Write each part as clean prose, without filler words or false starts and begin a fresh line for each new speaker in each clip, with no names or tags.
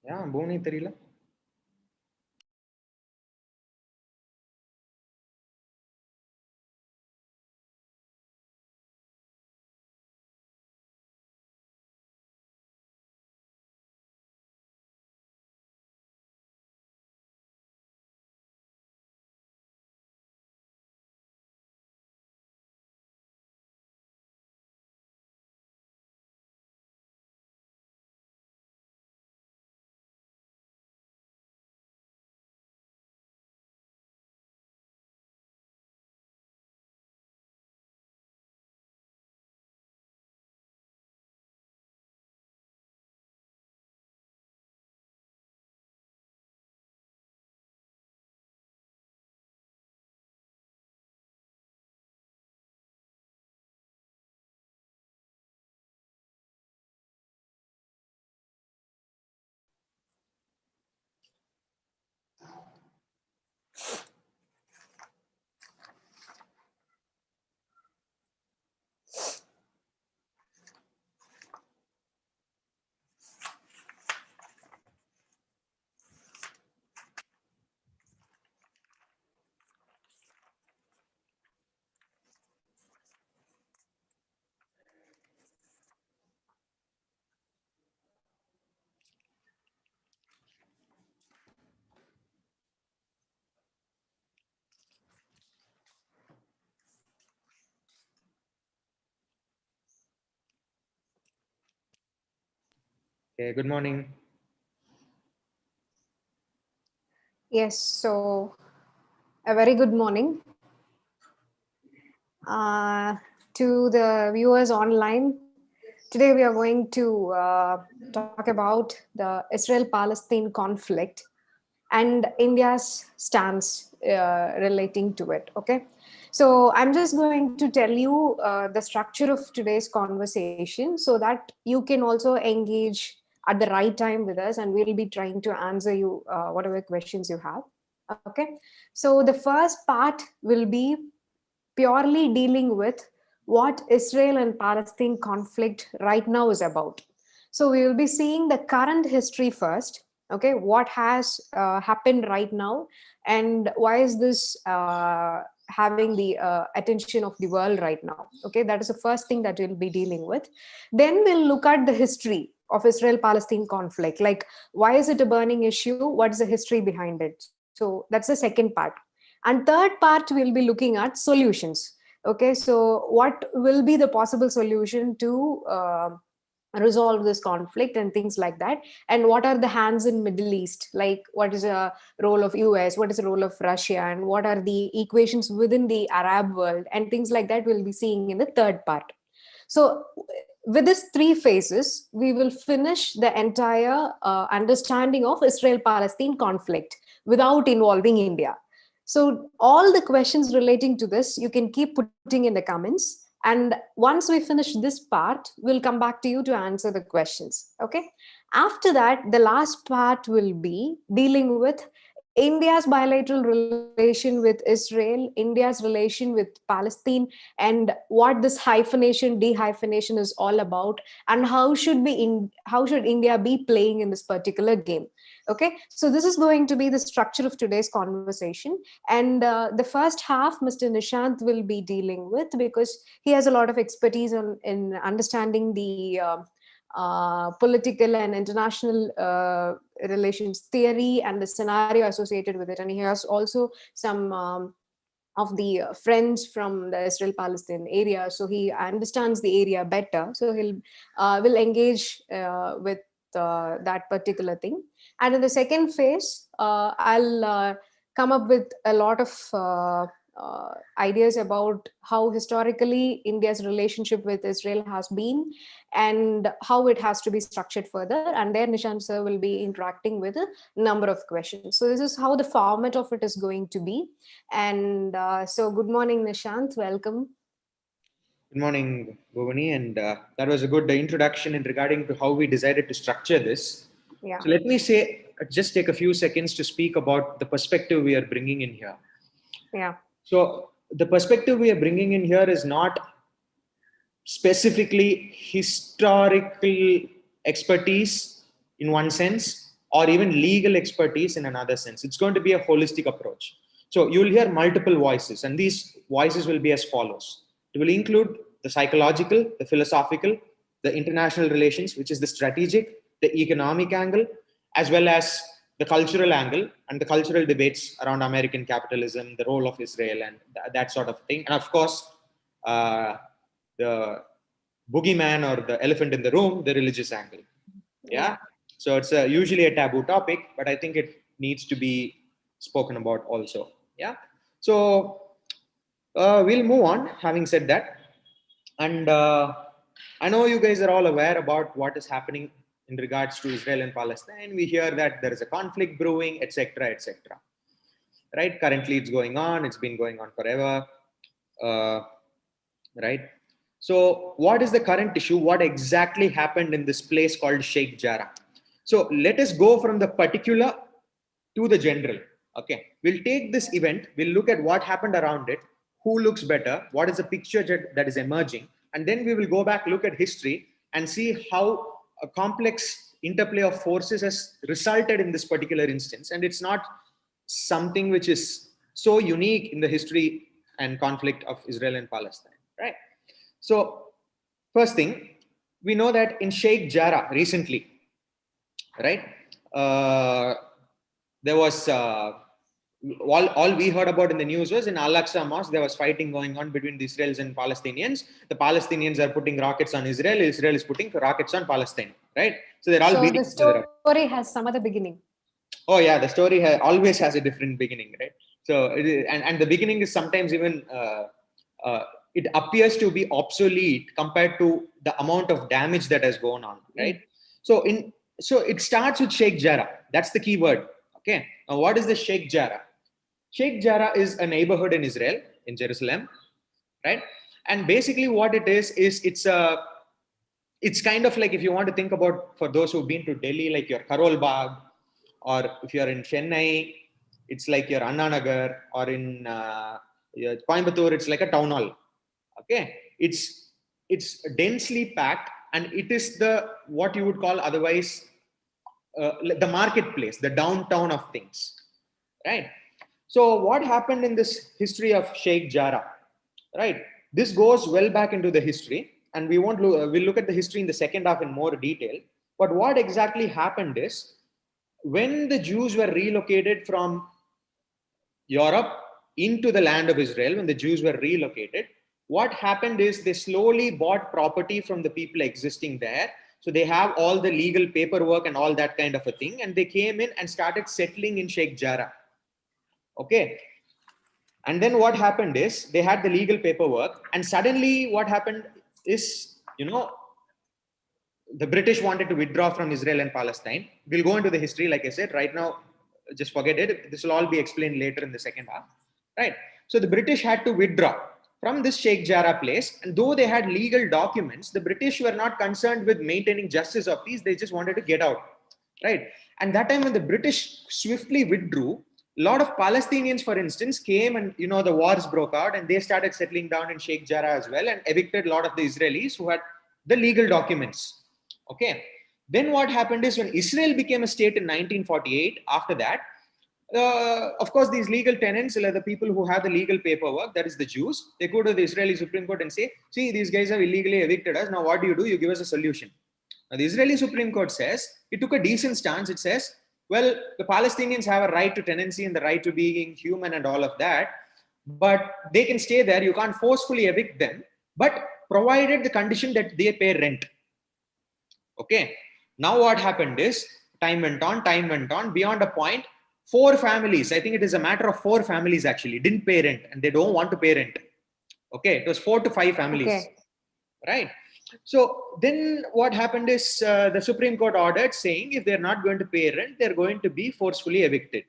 Yeah, Bhuvani Therila. Okay, good morning.
Yes, so a very good morning to the viewers online. Today we are going to talk about the Israel-Palestine conflict and India's stance relating to it. Okay, so I'm just going to tell you the structure of today's conversation so that you can also engage at the right time with us, and we'll be trying to answer you whatever questions you have. Okay, so the first part will be purely dealing with what Israel and Palestine conflict right now is about. So we will be seeing the current history first. Okay, what has happened right now, and why is this having the attention of the world right now? Okay, that is the first thing that we'll be dealing with. Then we'll look at the history of Israel-Palestine conflict. Like, why is it a burning issue? What is the history behind it? So that's the second part. And third part, we'll be looking at solutions. Okay, so what will be the possible solution to resolve this conflict and things like that, and what are the hands in Middle East, like what is the role of US, what is the role of Russia, and what are the equations within the Arab world, and things like that we'll be seeing in the third part. So with these three phases, we will finish the entire understanding of Israel-Palestine conflict without involving India. So all the questions relating to this, you can keep putting in the comments. And once we finish this part, we'll come back to you to answer the questions. Okay. After that, the last part will be dealing with India's bilateral relation with Israel, India's relation with Palestine, and what this hyphenation, dehyphenation is all about, and how should India be playing in this particular game. Okay, so this is going to be the structure of today's conversation. And the first half, Mr. Nishant will be dealing with, because he has a lot of expertise in understanding the political and international relations theory and the scenario associated with it. And he has also some of the friends from the Israel-Palestine area, so he understands the area better. So he'll will engage with that particular thing. And in the second phase, I'll come up with a lot of ideas about how historically India's relationship with Israel has been and how it has to be structured further. And there Nishant sir will be interacting with a number of questions. So this is how the format of it is going to be. And so good morning, Nishant, welcome.
Good morning, Bhuvani. And that was a good introduction in regarding to how we decided to structure this.
Yeah.
So let me say, just take a few seconds to speak about the perspective we are bringing in here.
Yeah.
So the perspective we are bringing in here is not specifically historical expertise in one sense, or even legal expertise in another sense. It's going to be a holistic approach. So you'll hear multiple voices, and these voices will be as follows. It will include the psychological, the philosophical, the international relations, which is the strategic, the economic angle, as well as the cultural angle and the cultural debates around American capitalism, the role of Israel, and that sort of thing. And of course, the boogeyman or the elephant in the room, the religious angle. Yeah. So it's usually a taboo topic, but I think it needs to be spoken about also. Yeah. So we'll move on, having said that. And I know you guys are all aware about what is happening in regards to Israel and Palestine. We hear that there is a conflict brewing, etc., etc. Right? Currently, it's going on. It's been going on forever. Right? So, what is the current issue? What exactly happened in this place called Sheikh Jarrah? So, let us go from the particular to the general. Okay, we'll take this event, we'll look at what happened around it, who looks better, what is the picture that is emerging, and then we will go back, look at history, and see how a complex interplay of forces has resulted in this particular instance. And it's not something which is so unique in the history and conflict of Israel and Palestine, right? So, first thing, we know that in Sheikh Jarrah recently, right? There was all we heard about in the news was in Al-Aqsa Mosque, there was fighting going on between the Israelis and Palestinians. The Palestinians are putting rockets on Israel. Israel is putting rockets on Palestine, right? So they're all beating each other up.
The story has some other beginning.
Oh yeah, the story always has a different beginning, right? So and the beginning is sometimes even it appears to be obsolete compared to the amount of damage that has gone on, right? So it starts with Sheikh Jarrah. That's the key word. Okay. Now, what is the Sheikh Jarrah? Sheikh Jarrah is a neighborhood in Israel, in Jerusalem, right? And basically, what it is it's kind of like, if you want to think about, for those who've been to Delhi, like your Karol Bagh, or if you're in Chennai, it's like your Anna Nagar, or in Coimbatore, it's like a town hall. Okay, it's densely packed, and it is what you would call otherwise the marketplace, the downtown of things, right? So what happened in this history of Sheikh Jarrah, right? This goes well back into the history, and we'll look at the history in the second half in more detail. But what exactly happened is, when the Jews were relocated from Europe into the land of Israel, when the Jews were relocated, what happened is they slowly bought property from the people existing there. So they have all the legal paperwork and all that kind of a thing. And they came in and started settling in Sheikh Jarrah. Okay. And then what happened is they had the legal paperwork. And suddenly what happened is, the British wanted to withdraw from Israel and Palestine. We'll go into the history, like I said. Right now, just forget it. This will all be explained later in the second half. Right. So the British had to withdraw from this Sheikh Jarrah place. And though they had legal documents, the British were not concerned with maintaining justice or peace. They just wanted to get out. Right. And that time when the British swiftly withdrew, a lot of Palestinians, for instance, came and, the wars broke out, and they started settling down in Sheikh Jarrah as well, and evicted a lot of the Israelis who had the legal documents. Okay. Then what happened is, when Israel became a state in 1948, after that, of course, these legal tenants, the people who have the legal paperwork, that is the Jews, they go to the Israeli Supreme Court and say, see, these guys have illegally evicted us. Now, what do? You give us a solution. Now, the Israeli Supreme Court says, it took a decent stance. It says, well, the Palestinians have a right to tenancy and the right to being human and all of that, but they can stay there. You can't forcefully evict them, but provided the condition that they pay rent. Okay. Now what happened is, time went on, beyond a point. 4 families, I think it is a matter of 4 families actually, didn't pay rent, and they don't want to pay rent. Okay. It was 4 to 5 families. Okay. Right. So then what happened is, the Supreme Court ordered, saying if they're not going to pay rent, they're going to be forcefully evicted.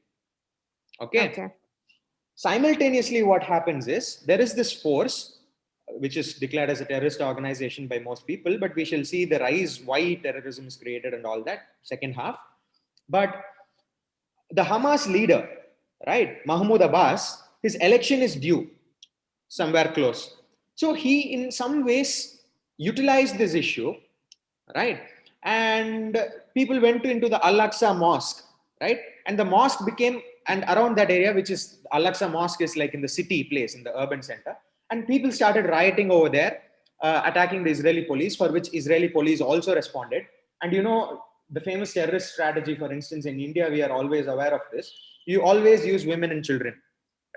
Okay. Simultaneously, what happens is, there is this force which is declared as a terrorist organization by most people, but we shall see the rise, why terrorism is created and all that, second half. But the Hamas leader, right, Mahmoud Abbas, his election is due somewhere close. So he, in some ways, utilized this issue, right? And people went into the Al-Aqsa Mosque, right? And the mosque became, and around that area, which is Al-Aqsa Mosque is like in the city place, in the urban center. And people started rioting over there, attacking the Israeli police, for which Israeli police also responded. And the famous terrorist strategy, for instance, in India, we are always aware of this. You always use women and children,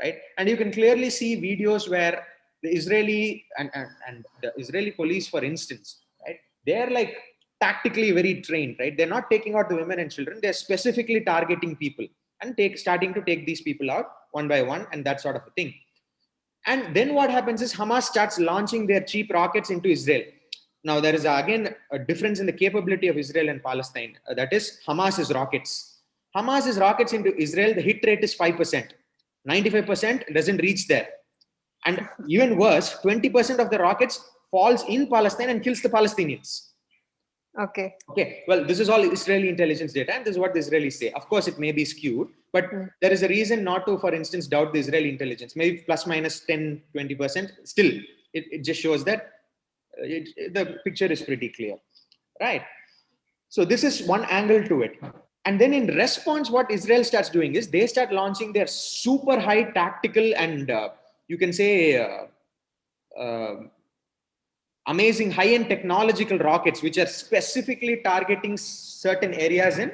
right? And you can clearly see videos where the Israeli and the Israeli police, for instance, right? They're like tactically very trained, right? They're not taking out the women and children. They're specifically targeting people and starting to take these people out one by one and that sort of a thing. And then what happens is Hamas starts launching their cheap rockets into Israel. Now, there is again a difference in the capability of Israel and Palestine. That is Hamas's rockets. Hamas's rockets into Israel, the hit rate is 5%. 95% doesn't reach there. And even worse, 20% of the rockets falls in Palestine and kills the Palestinians.
Okay.
Well, this is all Israeli intelligence data, and this is what the Israelis say. Of course, it may be skewed, but there is a reason not to, for instance, doubt the Israeli intelligence. Maybe plus minus 10, 20%. Still, it just shows that the picture is pretty clear, right? So this is one angle to it. And then in response, what Israel starts doing is they start launching their super high tactical and you can say amazing high-end technological rockets, which are specifically targeting certain areas in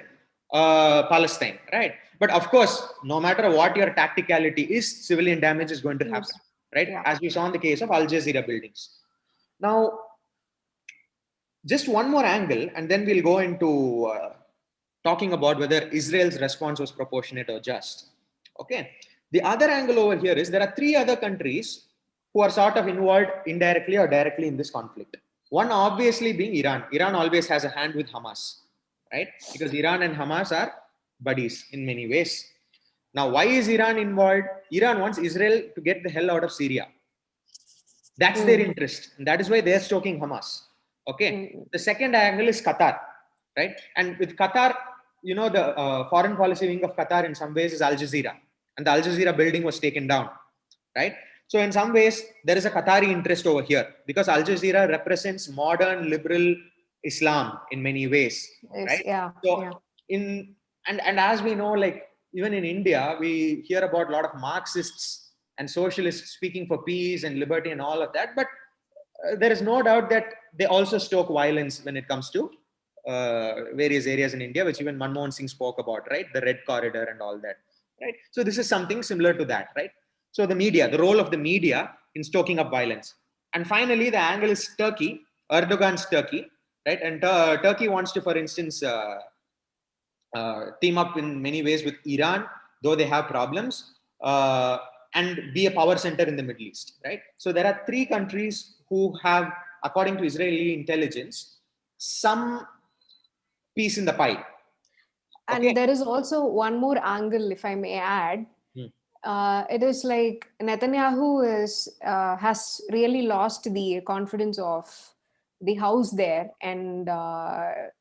Palestine, right? But of course, no matter what your tacticality is, civilian damage is going to happen, right? Yeah. As we saw in the case of Al Jazeera buildings. Now, just one more angle, and then we'll go into talking about whether Israel's response was proportionate or just. Okay. The other angle over here is there are 3 other countries who are sort of involved indirectly or directly in this conflict. One obviously being Iran. Iran always has a hand with Hamas, right? Because Iran and Hamas are buddies in many ways. Now, why is Iran involved? Iran wants Israel to get the hell out of Syria. That's their interest. And that is why they're stoking Hamas. Okay. The second angle is Qatar, right? And with Qatar, the foreign policy wing of Qatar in some ways is Al Jazeera. And the Al Jazeera building was taken down, right? So in some ways, there is a Qatari interest over here because Al Jazeera represents modern liberal Islam in many ways, right?
Yeah.
So and as we know, like even in India, we hear about a lot of Marxists and socialists speaking for peace and liberty and all of that. But there is no doubt that they also stoke violence when it comes to various areas in India, which even Manmohan Singh spoke about, right? The Red Corridor and all that, right? So this is something similar to that, right? So the media, the role of the media in stoking up violence. And finally, the angle is Turkey, Erdogan's Turkey, right? And Turkey wants to, for instance, team up in many ways with Iran, though they have problems, and be a power center in the Middle East, right? So there are 3 countries who have, according to Israeli intelligence, some piece in the pie.
Okay. And there is also one more angle, if I may add. It is like Netanyahu has really lost the confidence of the house there, and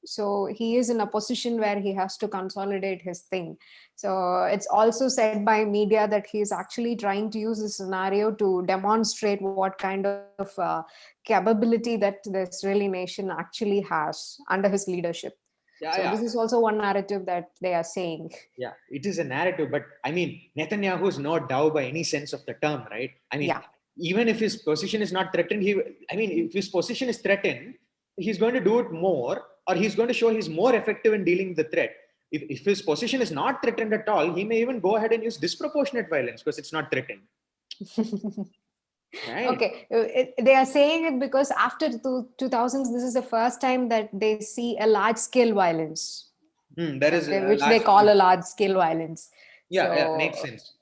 so he is in a position where he has to consolidate his thing. So it's also said by media that he is actually trying to use this scenario to demonstrate what kind of capability that the Israeli nation actually has under his leadership. This is also one narrative that they are saying. Yeah,
it is a narrative, but I mean, Netanyahu is not Dow by any sense of the term, right? I mean, even if his position is not threatened, if his position is threatened, he's going to do it more, or he's going to show he's more effective in dealing with the threat. If his position is not threatened at all, he may even go ahead and use disproportionate violence because it's not threatened.
Right. Okay, they are saying it because after the 2000s, this is the first time that they see a large-scale violence.
There is
which they call a large-scale violence.
Yeah, makes sense.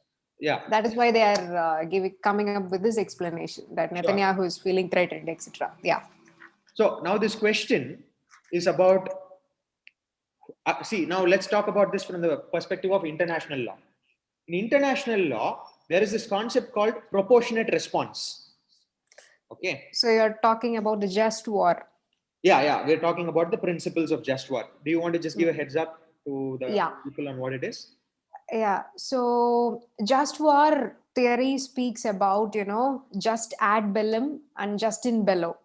Yeah,
that is why they are coming up with this explanation that Netanyahu is feeling threatened, etc. Yeah.
So now this question is about. Now let's talk about this from the perspective of international law. In international law, there is this concept called proportionate response. Okay.
So you're talking about the just war.
Yeah. We're talking about the principles of just war. Do you want to just give a heads up to the people on what it is?
Yeah. So just war theory speaks about, just ad bellum and just in bello.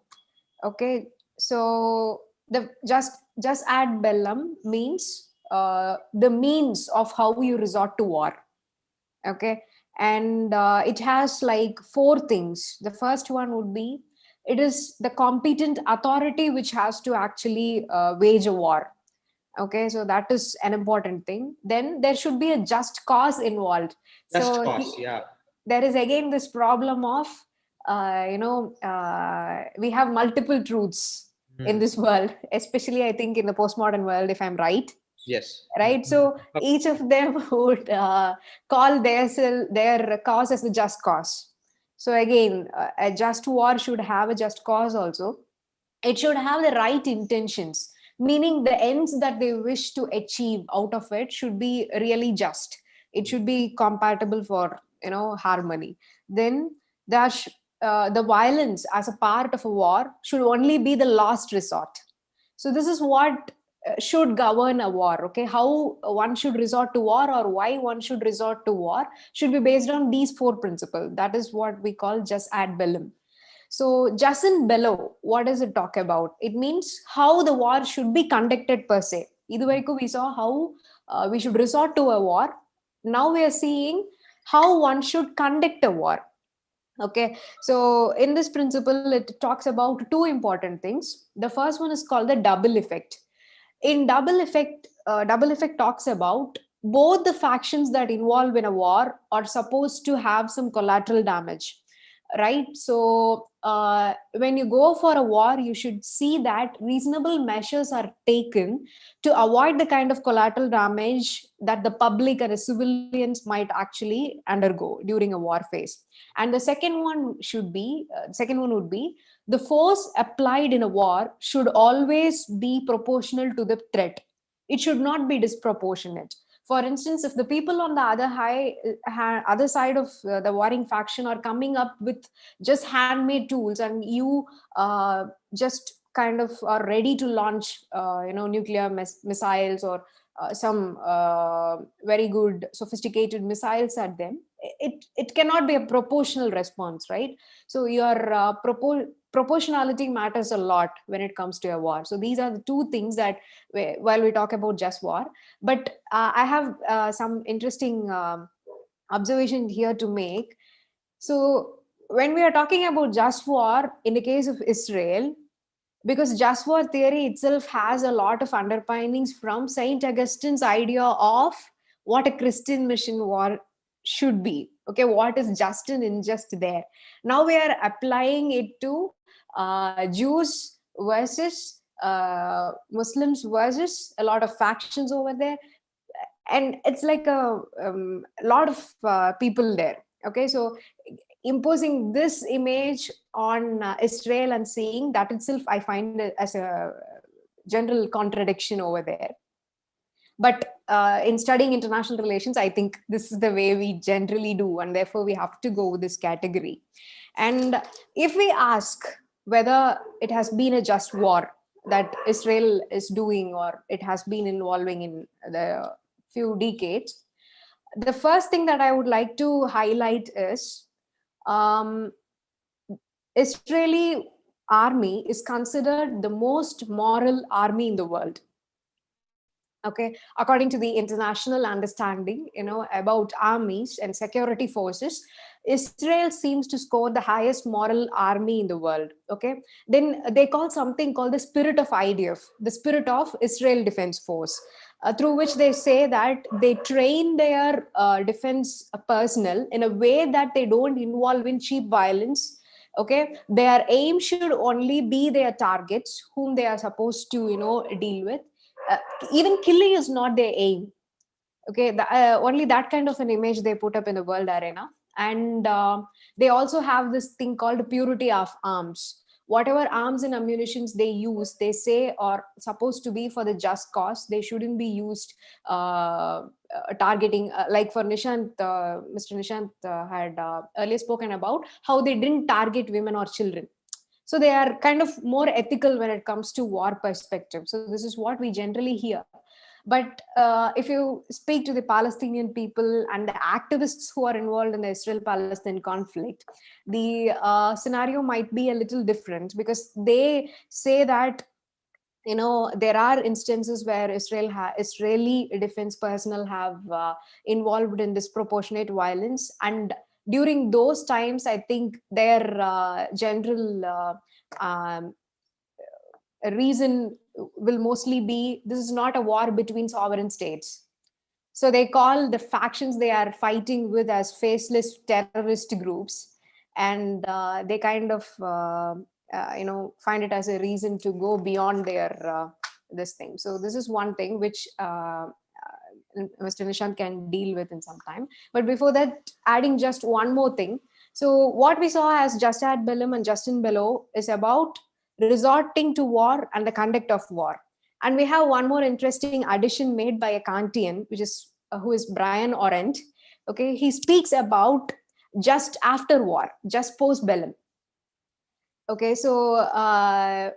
Okay. So The just ad bellum means the means of how you resort to war. Okay. And it has like four things. The first one would be, it is the competent authority which has to actually wage a war. Okay, so that is an important thing. Then there should be a just cause involved.
Just
So
cause, yeah.
there is again this problem of we have multiple truths in
Hmm.
this world, especially I think in the postmodern world, if I'm right.
Yes.
Right, so each of them would call their cause as the just cause. So again, a just war should have a just cause also. It should have the right intentions, meaning the ends that they wish to achieve out of it should be really just. It should be compatible for harmony. Then the violence as a part of a war should only be the last resort. So this is what should govern a war. Okay, how one should resort to war, or why one should resort to war, should be based on these four principles. That is what we call jus ad bellum. So, jus in bello, what does it talk about? It means how the war should be conducted per se. Iduvaiku we saw how we should resort to a war. Now we are seeing how one should conduct a war. Okay, so in this principle, it talks about two important things. The first one is called the double effect. In double effect talks about both the factions that involve in a war are supposed to have some collateral damage, right? So when you go for a war, you should see that reasonable measures are taken to avoid the kind of collateral damage that the public and the civilians might actually undergo during a war phase. And the second one would be, the force applied in a war should always be proportional to the threat. It should not be disproportionate. For instance, if the people on the other side of the warring faction are coming up with just handmade tools, and you just kind of are ready to launch nuclear missiles, or some very good sophisticated missiles at them, it cannot be a proportional response, right? So your proportionality matters a lot when it comes to a war. So these are the two things that while we talk about just war. But I have some interesting observation here to make. So when we are talking about just war in the case of Israel, because just war theory itself has a lot of underpinnings from Saint Augustine's idea of what a Christian mission war should be. Okay, what is just and unjust there. Now we are applying it to Jews versus Muslims versus a lot of factions over there, and it's like a lot of people there. Okay, so imposing this image on Israel and seeing that itself, I find it as a general contradiction over there. But in studying international relations, I think this is the way we generally do, and therefore we have to go with this category. And if we ask whether it has been a just war that Israel is doing, or it has been involving in the few decades, the first thing that I would like to highlight is um, Israeli army is considered the most moral army in the world. Okay, according to the international understanding, about armies and security forces, Israel seems to score the highest moral army in the world. Okay, then they call something called the spirit of IDF, the spirit of Israel Defense Force, through which they say that they train their defense personnel in a way that they don't involve in cheap violence. Okay, their aim should only be their targets whom they are supposed to deal with. uh, Even killing is not their aim. Okay, only that kind of an image they put up in the world arena. And they also have this thing called purity of arms. Whatever arms and ammunitions they use, they say are supposed to be for the just cause. They shouldn't be used targeting, like for Nishant, Mr. Nishant had earlier spoken about how they didn't target women or children. So they are kind of more ethical when it comes to war perspective. So this is what we generally hear. But if you speak to the Palestinian people and the activists who are involved in the Israel Palestine conflict, the scenario might be a little different, because they say that there are instances where Israeli defense personnel have involved in disproportionate violence, and during those times, I think their general um, reason will mostly be this is not a war between sovereign states. So they call the factions they are fighting with as faceless terrorist groups, and they kind of find it as a reason to go beyond their this thing. So this is one thing which Mr. Nishant can deal with in some time. But before that, adding just one more thing. So what we saw as Just Ad Bellum and Justin Bellow is about resorting to war and the conduct of war. And we have one more interesting addition made by a Kantian, which is who is Brian Orent. Okay, he speaks about just after war, just post bellum. Okay, so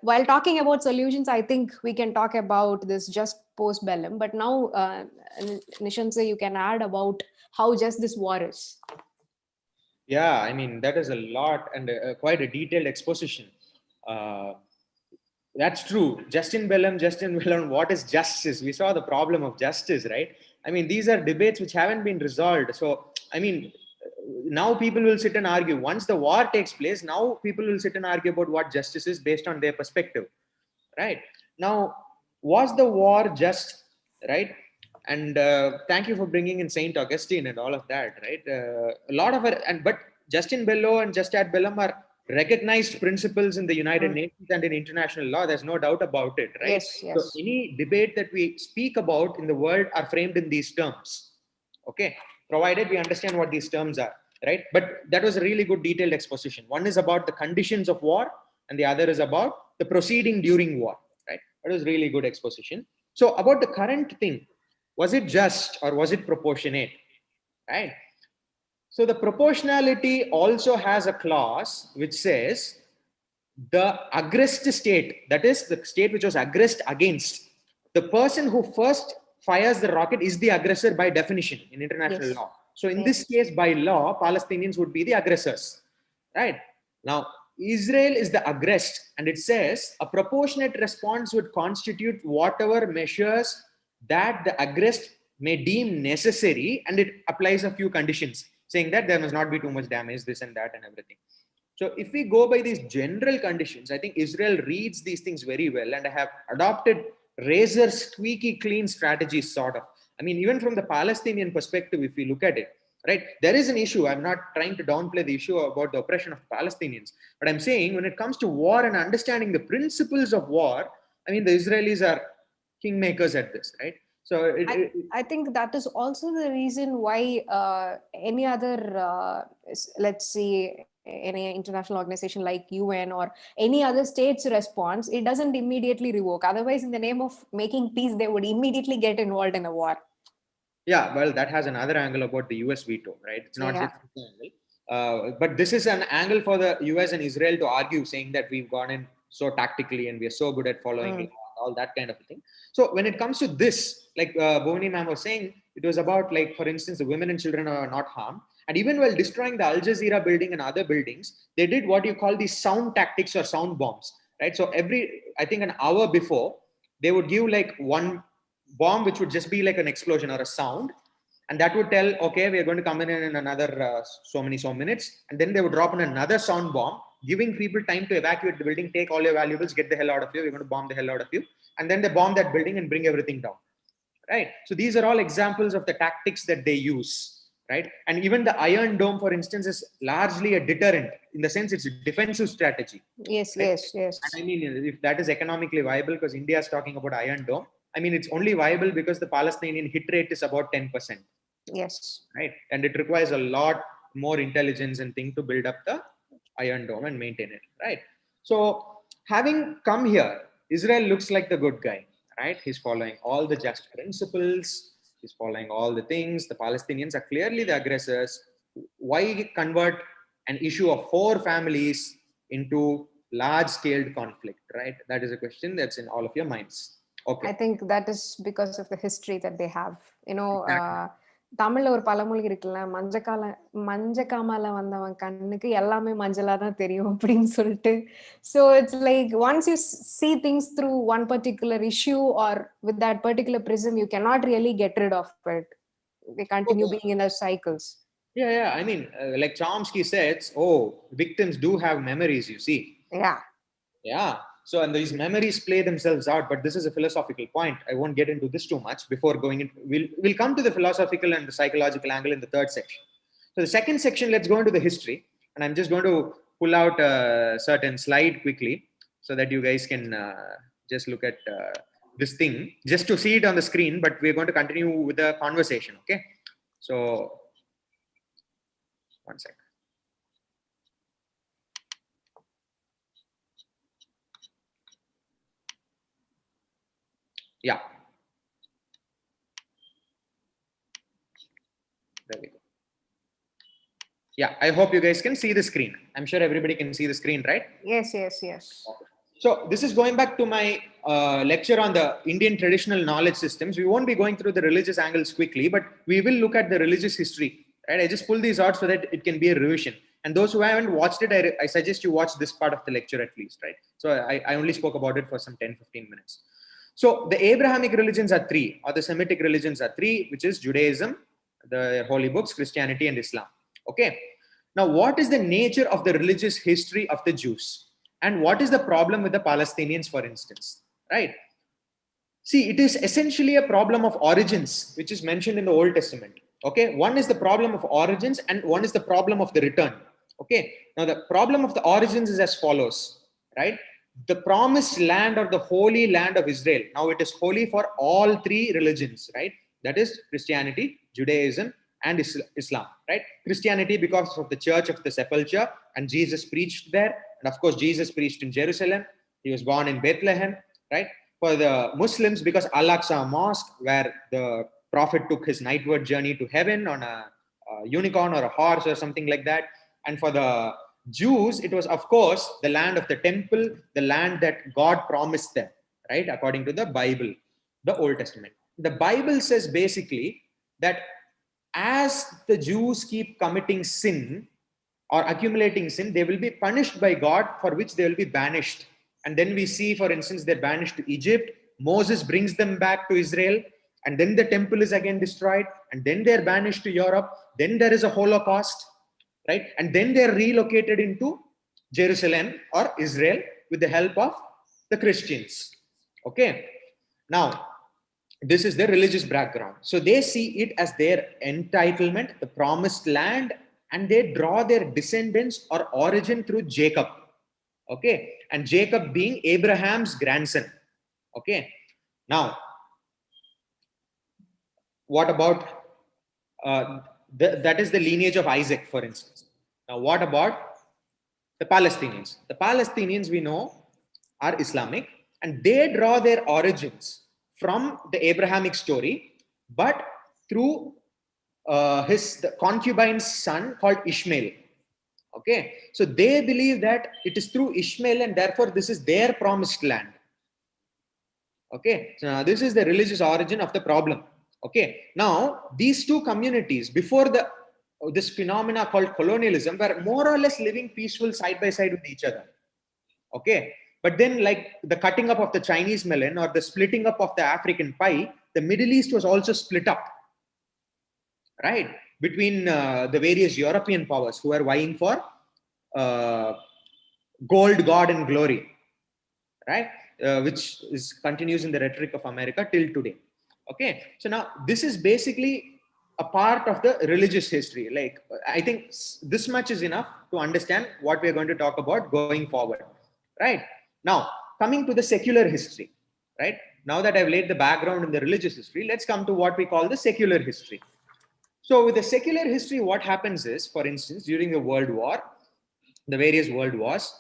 while talking about solutions, I think we can talk about this just post bellum. But now, Nishant, you can add about how just this war is.
Yeah, I mean, that is a lot and quite a detailed exposition. That's true. Justin Bellum, what is justice? We saw the problem of justice, right? I mean, these are debates which haven't been resolved. So, I mean, now people will sit and argue. Once the war takes place, now people will sit and argue about what justice is based on their perspective, right? Now, was the war just, right? And thank you for bringing in Saint Augustine and all of that, right? A lot of it, but Justin Bellow and Just Ad Bellum are recognized principles in the United Nations and in international law. There's no doubt about it, right?
Yes, yes.
So any debate that we speak about in the world are framed in these terms, okay? Provided we understand what these terms are, right? But that was a really good detailed exposition. One is about the conditions of war, and the other is about the proceeding during war, right? That was really good exposition. So about the current thing, was it just or was it proportionate, right? So the proportionality also has a clause which says the aggressed state, that is the state which was aggressed against, the person who first fires the rocket is the aggressor by definition in international law. So in this case, by law, Palestinians would be the aggressors, right? Now, Israel is the aggressed, and it says a proportionate response would constitute whatever measures that the aggressed may deem necessary, and it applies a few conditions, saying that there must not be too much damage, this and that and everything. So if we go by these general conditions, I think Israel reads these things very well and have adopted razor squeaky clean strategies, sort of. I mean, even from the Palestinian perspective, if we look at it, right, there is an issue. I'm not trying to downplay the issue about the oppression of Palestinians, but I'm saying when it comes to war and understanding the principles of war, I mean, the Israelis are kingmakers at this, right? So
I think that is also the reason why any other, let's see, any international organization like UN or any other state's response, it doesn't immediately revoke. Otherwise, in the name of making peace, they would immediately get involved in a war.
Yeah, well, that has another angle about the US veto, right? It's not just an angle. But this is an angle for the US and Israel to argue, saying that we've gone in so tactically and we are so good at following all that kind of a thing. So when it comes to this, like Boni ma'am was saying, it was about, like, for instance, the women and children are not harmed. And even while destroying the Al Jazeera building and other buildings, they did what you call these sound tactics or sound bombs, right? So I think an hour before, they would give like one bomb, which would just be like an explosion or a sound. And that would tell, okay, we are going to come in another so many minutes. And then they would drop in another sound bomb, giving people time to evacuate the building, take all your valuables, get the hell out of here. We're going to bomb the hell out of you. And then they bomb that building and bring everything down, right? So these are all examples of the tactics that they use, right? And even the Iron Dome, for instance, is largely a deterrent, in the sense it's a defensive strategy.
Yes,
right?
yes.
And I mean, if that is economically viable, because India is talking about Iron Dome, I mean, it's only viable because the Palestinian hit rate is about 10%.
Yes.
Right. And it requires a lot more intelligence and thing to build up the Iron Dome and maintain it. Right. So having come here, Israel looks like the good guy, right? He's following all the just principles. He's following all the things. The Palestinians are clearly the aggressors. Why convert an issue of 4 families into large-scaled conflict, right? That is a question that's in all of your minds. Okay.
I think that is because of the history that they have.
Exactly.
தமிழ்ல ஒரு பழமொழி இருக்குல்ல, மஞ்சக்காமால வந்தவன் கண்ணுக்கு எல்லாமே மஞ்சளா தான் தெரியும் அப்படின்னு சொல்லிட்டு. So it's like once you see things through one particular issue or with that particular prism, you cannot really get rid of it. They continue being in the cycles.
Yeah. I mean, like Chomsky says, oh, victims do have memories, you see.
Yeah.
Yeah. So, and these memories play themselves out, but this is a philosophical point. I won't get into this too much before going into, we'll come to the philosophical and the psychological angle in the third section. So the second section, let's go into the history, and I'm just going to pull out a certain slide quickly so that you guys can just look at this thing, just to see it on the screen, but we're going to continue with the conversation. Okay. So one second. Yeah. There we go. Yeah, I hope you guys can see the screen. I'm sure everybody can see the screen, right?
Yes.
Okay. So this is going back to my lecture on the Indian traditional knowledge systems. We won't be going through the religious angles quickly, but we will look at the religious history, right? I just pull these out so that it can be a revision. And those who haven't watched it, I suggest you watch this part of the lecture at least, right? So I only spoke about it for some 10-15 minutes. So the Abrahamic religions are three, or the Semitic religions are three, which is Judaism, the holy books, Christianity, and Islam. Okay. Now, what is the nature of the religious history of the Jews? And what is the problem with the Palestinians, for instance? Right? See, it is essentially a problem of origins, which is mentioned in the Old Testament. Okay. One is the problem of origins, and one is the problem of the return. Okay. Now, the problem of the origins is as follows, right? The promised land or the holy land of Israel. Now, it is holy for all three religions, right? That is Christianity, Judaism, and Islam, right? Christianity because of the Church of the Sepulchre, and Jesus preached there. And of course, Jesus preached in Jerusalem. He was born in Bethlehem, right? For the Muslims, because Al-Aqsa Mosque, where the Prophet took his nightward journey to heaven on a unicorn or a horse or something like that. And for the Jews, it was, of course, the land of the temple, the land that God promised them, right? According to the Bible, the Old Testament. The Bible says basically that as the Jews keep committing sin or accumulating sin, they will be punished by God, for which they will be banished. And then we see, for instance, they're banished to Egypt. Moses brings them back to Israel, and then the temple is again destroyed, and then they're banished to Europe. Then there is a Holocaust, right? And then they're relocated into Jerusalem or Israel with the help of the Christians. Okay. Now, this is their religious background. So they see it as their entitlement, the promised land, and they draw their descendants or origin through Jacob. Okay. And Jacob being Abraham's grandson. Okay. Now, what about that is the lineage of Isaac, for instance. Now, what about the Palestinians? The Palestinians, we know, are Islamic, and they draw their origins from the Abrahamic story, but through the concubine's son called Ishmael. Okay. So they believe that it is through Ishmael, and therefore this is their promised land. Okay. So now this is the religious origin of the problem. Okay. Now, these two communities, before this phenomena called colonialism, were more or less living peaceful side by side with each other. Okay. But then, like the cutting up of the Chinese melon or the splitting up of the African pie, the Middle East was also split up, right? Between the various European powers who are vying for gold, God, and glory, right? Which continues in the rhetoric of America till today. Okay. So now this is basically a part of the religious history. Like, I think this much is enough to understand what we're going to talk about going forward, right? Now, coming to the secular history, right? Now that I've laid the background in the religious history, let's come to what we call the secular history. So with the secular history, what happens is, for instance, during the World War, the various world wars,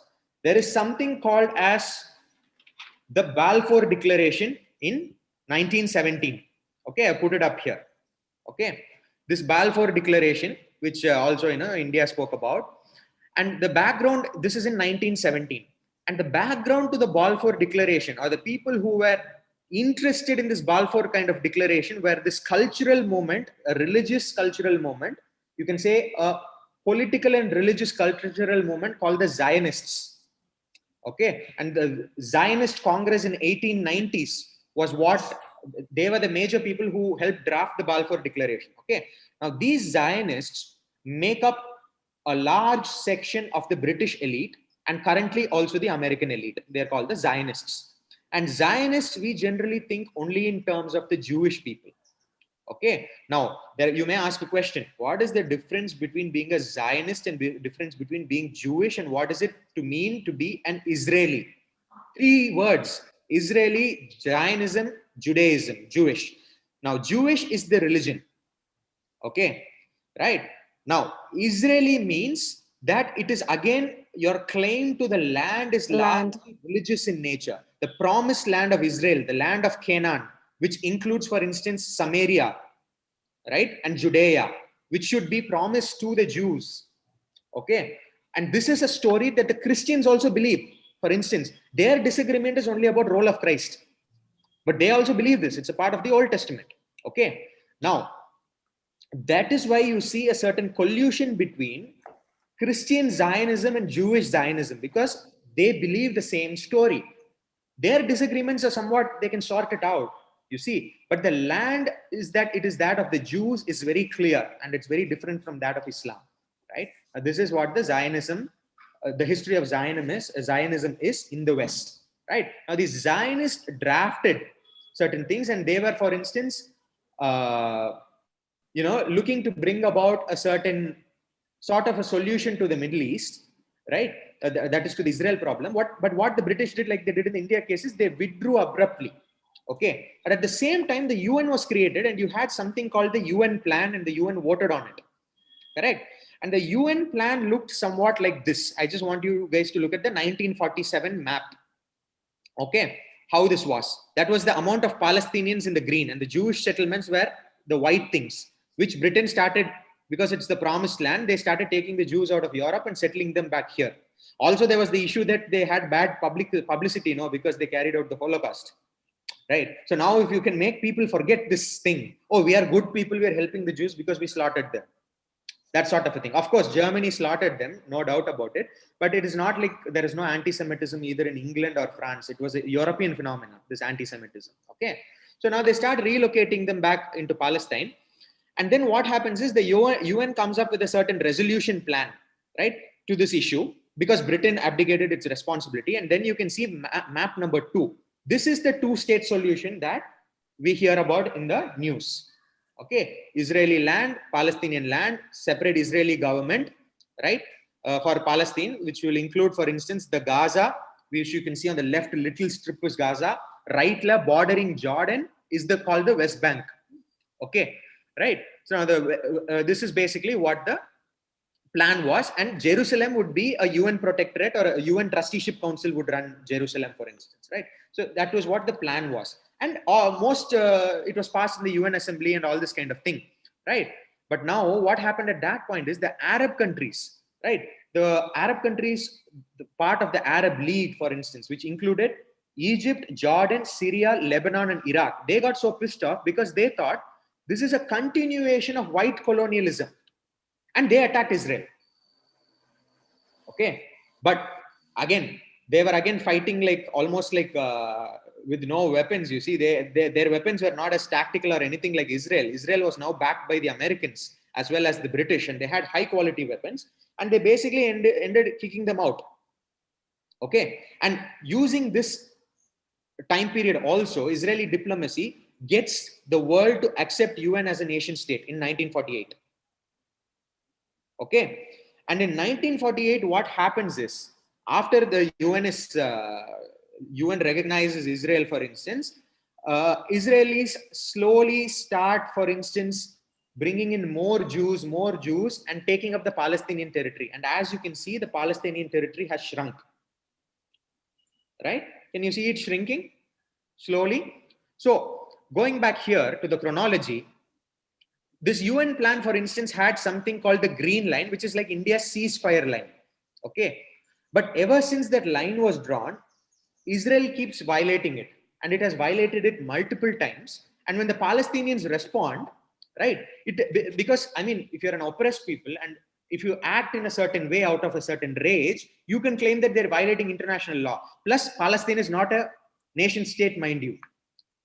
there is something called as the Balfour Declaration in 1917. Okay, I put it up here. Okay, this Balfour Declaration, which also India spoke about, and the background, this is in 1917. And the background to the Balfour Declaration, or the people who were interested in this Balfour kind of declaration, where this cultural movement, a religious cultural movement, you can say a political and religious cultural movement called the Zionists. Okay, and the Zionist Congress in 1890s was what they were the major people who helped draft the Balfour Declaration. Okay, now these Zionists make up a large section of the British elite and currently also the American elite. They're called the Zionists. And Zionists, we generally think only in terms of the Jewish people. Okay, now there you may ask a question: what is the difference between being a Zionist and the difference between being Jewish, and what is it to mean to be an Israeli? Three words: Israeli, Zionism, Judaism, Jewish. Now, Jewish is the religion. Okay, right? Now, Israeli means that it is again your claim to the land is largely religious in nature. The promised land of Israel, the land of Canaan, which includes, for instance, Samaria, right, and Judea, which should be promised to the Jews. Okay, and this is a story that the Christians also believe. For instance, their disagreement is only about role of Christ, but they also believe this. It's a part of the Old Testament. Okay, now that is why you see a certain collusion between Christian Zionism and Jewish Zionism, because they believe the same story. Their disagreements are somewhat, they can sort it out, you see, but the land is that it is that of the Jews is very clear, and it's very different from that of Islam, right? This is what the Zionism, the history of Zionism is in the West, right? Now these Zionists drafted certain things, and they were, for instance, looking to bring about a certain sort of a solution to the Middle East, right? That is to the Israel problem. But what the British did, like they did in the India cases, they withdrew abruptly. Okay, but at the same time, the UN was created, and you had something called the UN plan, and the UN voted on it. Correct. And the UN plan looked somewhat like this. I just want you guys to look at the 1947 map. Okay, how this was. That was the amount of Palestinians in the green, and the Jewish settlements were the white things, which Britain started, because it's the promised land, they started taking the Jews out of Europe and settling them back here. Also, there was the issue that they had bad publicity, because they carried out the Holocaust. Right. So now if you can make people forget this thing, oh, we are good people, we are helping the Jews because we slaughtered them. That sort of a thing. Of course, Germany slaughtered them, no doubt about it. But it is not like there is no anti-Semitism either in England or France. It was a European phenomenon, this anti-Semitism. Okay. So now they start relocating them back into Palestine. And then what happens is the UN comes up with a certain resolution plan, right, to this issue, because Britain abdicated its responsibility. And then you can see map number 2. This is the two-state solution that we hear about in the news. Okay, Israeli land, Palestinian land, separate Israeli government, right, for Palestine, which will include, for instance, the Gaza, which you can see on the left, little strip is Gaza, right, bordering Jordan is called the West Bank. Okay, right. So now this is basically what the plan was, and Jerusalem would be a UN protectorate, or a UN trusteeship council would run Jerusalem, for instance, right? So that was what the plan was, and it was passed in the UN Assembly and all this kind of thing, right? But now what happened at that point is the Arab countries, right? The Arab countries, the part of the Arab League, for instance, which included Egypt, Jordan, Syria, Lebanon, and Iraq, they got so pissed off because they thought this is a continuation of white colonialism, and they attacked Israel. Okay, but again, they were again fighting like almost like with no weapons. You see, their weapons were not as tactical or anything like Israel. Israel was now backed by the Americans as well as the British, and they had high quality weapons, and they basically ended kicking them out. Okay, and using this time period also, Israeli diplomacy gets the world to accept UN as a nation state in 1948. Okay, and in 1948, what happens is, after the UN recognizes Israel, for instance, Israelis slowly start, for instance, bringing in more Jews, and taking up the Palestinian territory. And as you can see, the Palestinian territory has shrunk. Right? Can you see it shrinking slowly? So going back here to the chronology, this UN plan, for instance, had something called the Green Line, which is like India's ceasefire line. Okay. But ever since that line was drawn, Israel keeps violating it. and it has violated it multiple times. And when the Palestinians respond, right, because I mean, if you're an oppressed people and if you act in a certain way out of a certain rage, you can claim that they're violating international law. Plus, Palestine is not a nation state, mind you,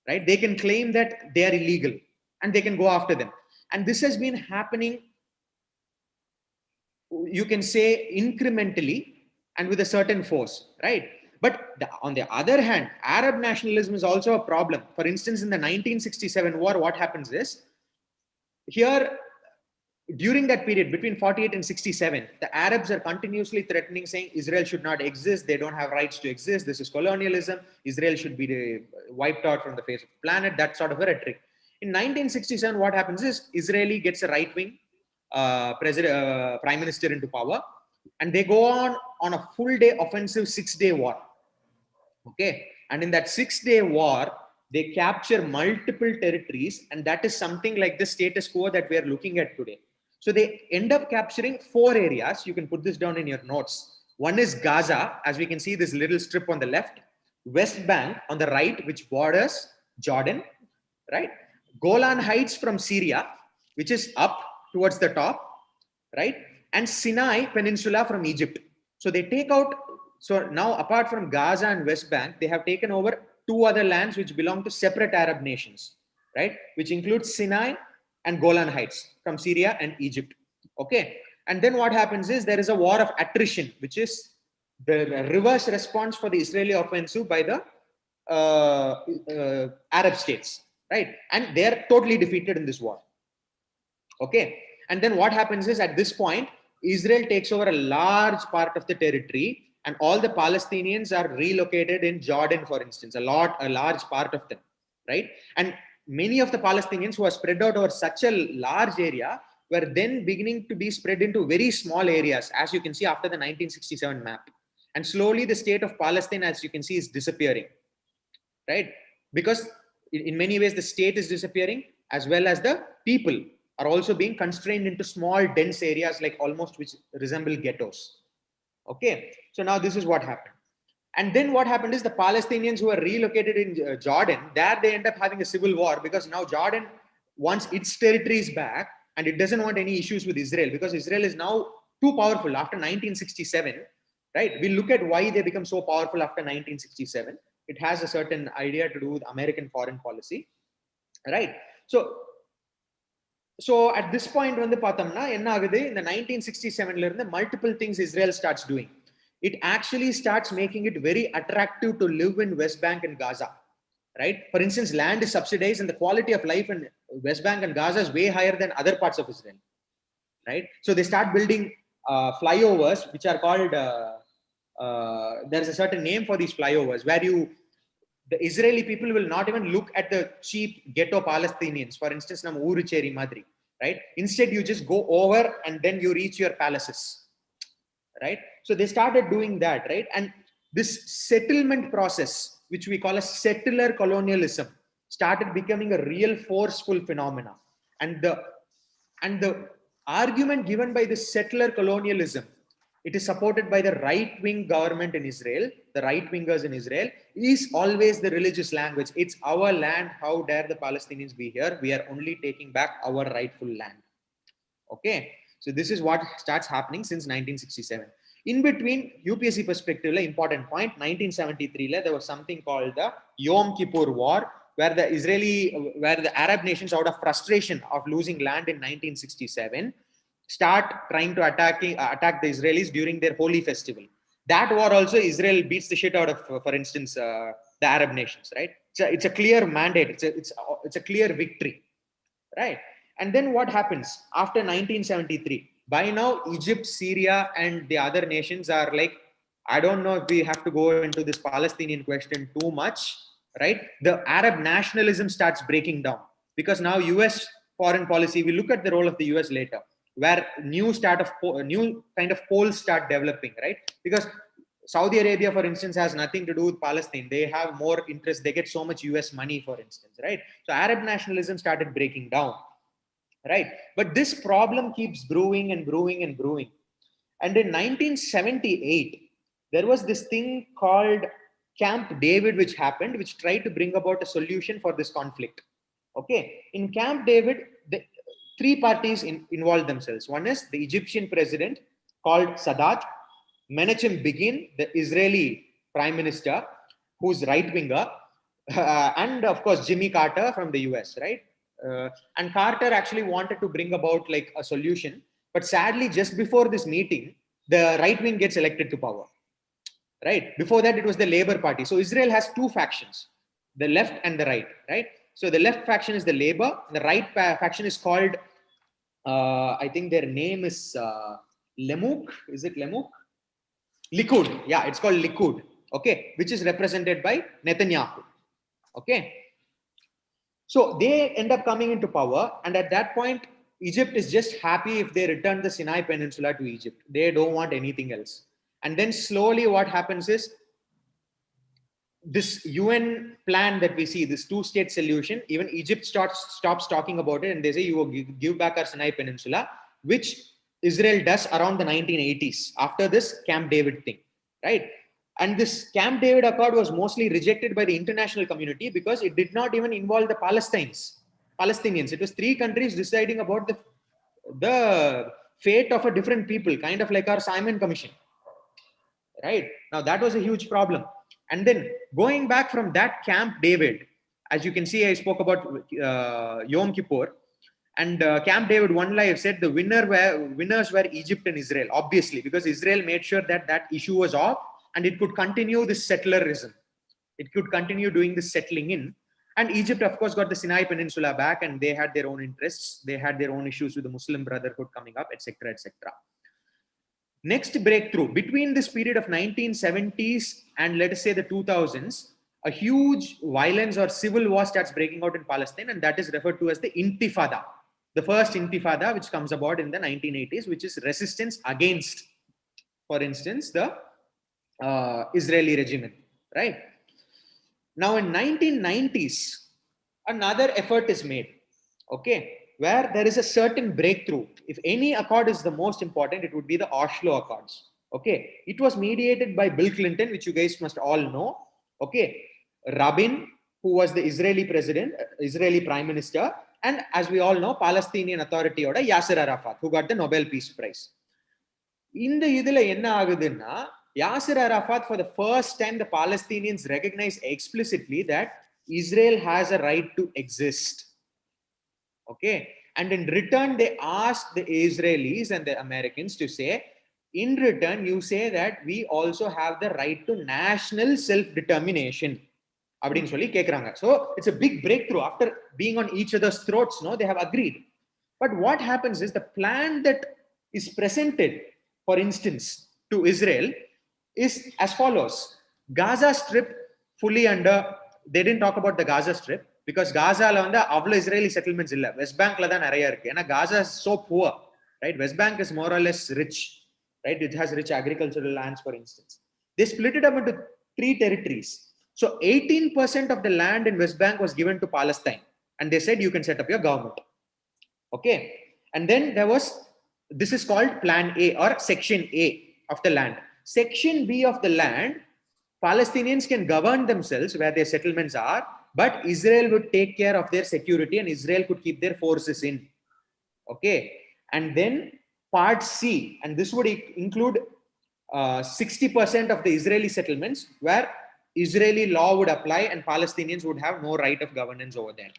right? They can claim that they are illegal and they can go after them. And this has been happening, you can say, incrementally and with a certain force, right? But on the other hand, Arab nationalism is also a problem. For instance, in the 1967 war, what happens is, here, during that period between 48 and 67, the Arabs are continuously threatening, saying Israel should not exist, they don't have rights to exist, this is colonialism, Israel should be wiped out from the face of the planet, that sort of a rhetoric. In 1967, what happens is, Israeli gets a right-wing prime minister into power, and they go on a full-day offensive 6-day war. Okay, and in that 6-day war, they capture multiple territories, and that is something like the status quo that we are looking at today. So they end up capturing 4 areas. You can put this down in your notes. One is Gaza, as we can see this little strip on the left, West Bank on the right, which borders Jordan, right? Golan Heights from Syria, which is up towards the top, right? And Sinai Peninsula from Egypt. So they take out, so now apart from Gaza and West Bank, they have taken over 2 other lands which belong to separate Arab nations, right? Which includes Sinai and Golan Heights from Syria and Egypt. Okay. And then what happens is, there is a war of attrition, which is the reverse response for the Israeli offensive by the Arab states, right? And they're totally defeated in this war. Okay. And then what happens is, at this point, Israel takes over a large part of the territory, and all the Palestinians are relocated in Jordan, for instance, a large part of them, right? And many of the Palestinians who are spread out over such a large area were then beginning to be spread into very small areas, as you can see after the 1967 map. And slowly the state of Palestine, as you can see, is disappearing, right? Because in many ways the state is disappearing, as well as the people are also being constrained into small, dense areas, like almost which resemble ghettos. Okay, so now this is what happened. And then what happened is, the Palestinians who are relocated in Jordan, there they end up having a civil war, because now Jordan wants its territories back, and it doesn't want any issues with Israel, because Israel is now too powerful after 1967, right? We look at why they become so powerful after 1967. It has a certain idea to do with American foreign policy, right? So at this point, when the Patamna, in the 1967, multiple things Israel starts doing. It actually starts making it very attractive to live in West Bank and Gaza, right? For instance, land is subsidized, and the quality of life in West Bank and Gaza is way higher than other parts of Israel, right? So they start building flyovers, which are called, there's a certain name for these flyovers, where the Israeli people will not even look at the cheap ghetto Palestinians, for instance, Nam Uricheri Madri, right? Instead, you just go over and then you reach your palaces, right? So they started doing that, right? And this settlement process, which we call a settler colonialism, started becoming a real forceful phenomena. And the argument given by this settler colonialism, it is supported by the right-wing government in Israel, the right-wingers in Israel, is always the religious language. It's our land. How dare the Palestinians be here? We are only taking back our rightful land. Okay. So this is what starts happening since 1967. In between, UPSC perspective, important point, 1973, there was something called the Yom Kippur War, where the Arab nations, out of frustration of losing land in 1967, start trying to attack the Israelis during their holy festival. That war also, Israel beats the shit out of, for instance, the Arab nations, right? It's a clear mandate. It's a clear victory, right? And then what happens after 1973? By now, Egypt, Syria, and the other nations are like, I don't know if we have to go into this Palestinian question too much, right? The Arab nationalism starts breaking down, because now US foreign policy, we look at the role of the US later, where new kind of poles start developing, right? Because Saudi Arabia, for instance, has nothing to do with Palestine. They have more interest. They get so much US money, for instance, right? So Arab nationalism started breaking down, right? But this problem keeps brewing and brewing and brewing. And in 1978, there was this thing called Camp David, which happened, which tried to bring about a solution for this conflict. Okay, in Camp David, the three parties involved themselves. One is the Egyptian president called Sadat, Menachem Begin, the Israeli prime minister, who's right winger, and of course Jimmy Carter from the US, right? And Carter actually wanted to bring about like a solution, but sadly, just before this meeting, the right wing gets elected to power. Right before that, it was the Labour Party. So Israel has two factions, the left and the right. Right. So the left faction is the Labour. The right faction is called, I think their name is Lemuk. Is it Lemuk? Likud. Yeah, it's called Likud. Okay, which is represented by Netanyahu. Okay. So they end up coming into power, and at that point, Egypt is just happy if they return the Sinai Peninsula to Egypt. They don't want anything else. And then slowly what happens is this UN plan that we see, this two-state solution, even Egypt stops talking about it, and they say, you will give back our Sinai Peninsula, which Israel does around the 1980s after this Camp David thing, right? And this Camp David Accord was mostly rejected by the international community because it did not even involve the Palestinians. It was three countries deciding about the fate of a different people, kind of like our Simon Commission. Right? Now that was a huge problem. And then going back from that Camp David, as you can see, I spoke about Yom Kippur, and Camp David One Life said the winners were Egypt and Israel, obviously, because Israel made sure that that issue was off and it could continue this settlerism. It could continue doing this settling in. And Egypt, of course, got the Sinai Peninsula back, and they had their own interests. They had their own issues with the Muslim Brotherhood coming up, etc., etc. Next breakthrough, between this period of 1970s and let us say the 2000s, a huge violence or civil war starts breaking out in Palestine, and that is referred to as the Intifada. The first Intifada, which comes about in the 1980s, which is resistance against, for instance, the Israeli regime, right? Now in 1990s, another effort is made, okay, where there is a certain breakthrough. If any accord is the most important, it would be the Oslo Accords. Okay, it was mediated by Bill Clinton, which you guys must all know. Okay, Rabin, who was the Israeli president, Israeli prime minister, and as we all know, Palestinian Authority order Yasser Arafat, who got the Nobel Peace Prize. In the idhula enna agudunna, Yasser Arafat, for the first time, the Palestinians recognize explicitly that Israel has a right to exist. Okay, and in return, they asked the Israelis and the Americans to say, in return, you say that we also have the right to national self-determination. So it's a big breakthrough. After being on each other's throats, no, they have agreed. But what happens is the plan that is presented, for instance, to Israel is as follows. Gaza Strip fully under, they didn't talk about the Gaza Strip, because Gaza la vanda avlo Israeli settlements illa. West Bank la da nariya irukku. And Gaza is so poor, right? West Bank is more or less rich, right? It has rich agricultural lands, for instance. They split it up into 3 territories. So 18% of the land in West Bank was given to Palestine, and they said you can set up your government. Okay, and then there was, this is called Plan A or Section A of the land. Section B of the land, Palestinians can govern themselves where their settlements are, but Israel would take care of their security and Israel could keep their forces in. Okay, and then Part C, and this would include 60% of the Israeli settlements where Israeli law would apply and Palestinians would have no right of governance over there.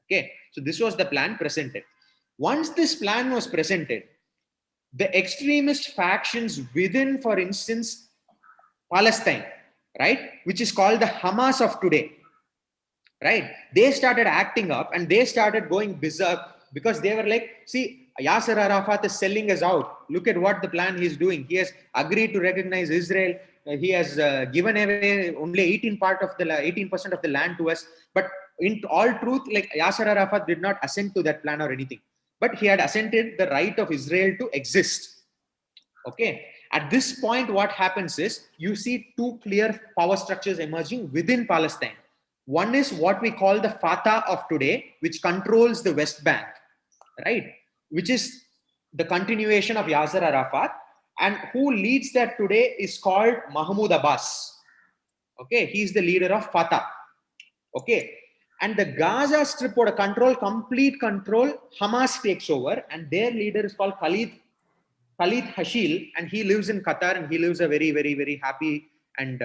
Okay, so this was the plan presented. Once this plan was presented, the extremist factions within, for instance, Palestine, right, which is called the Hamas of today, right, they started acting up and they started going berserk because they were like, see, Yasser Arafat is selling us out. Look at what the plan he is doing. He has agreed to recognize Israel. He has given away only 18% of the land to us. But in all truth, like Yasser Arafat did not assent to that plan or anything. But he had assented the right of Israel to exist. Okay. At this point, what happens is you see 2 clear power structures emerging within Palestine. One is what we call the Fatah of today, which controls the West Bank, right? Which is the continuation of Yasser Arafat, and who leads that today is called Mahmoud Abbas. Okay, he's the leader of Fatah. Okay, and the Gaza Strip or complete control, Hamas takes over, and their leader is called Khalid Hashil, and he lives in Qatar, and he lives a very, very, very happy, and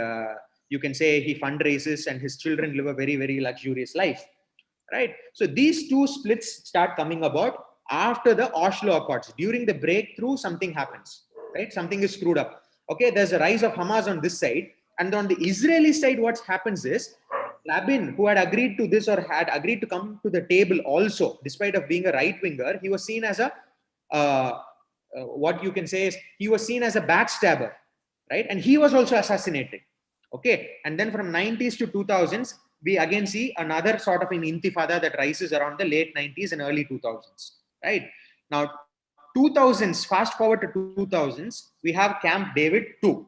you can say he fundraises, and his children live a very, very luxurious life, right? So these two splits start coming about after the Oslo Accords. During the breakthrough, something happens, right? Something is screwed up. Okay, there's a rise of Hamas on this side, and on the Israeli side, what happens is Rabin, who had agreed to this or had agreed to come to the table also, despite of being a right winger, he was seen as a what you can say is he was seen as a backstabber, right? And he was also assassinated. Okay, and then from 90s to 2000s, we again see another sort of an intifada that rises around the late 90s and early 2000s, right? Now, 2000s, fast forward to 2000s, we have Camp David 2.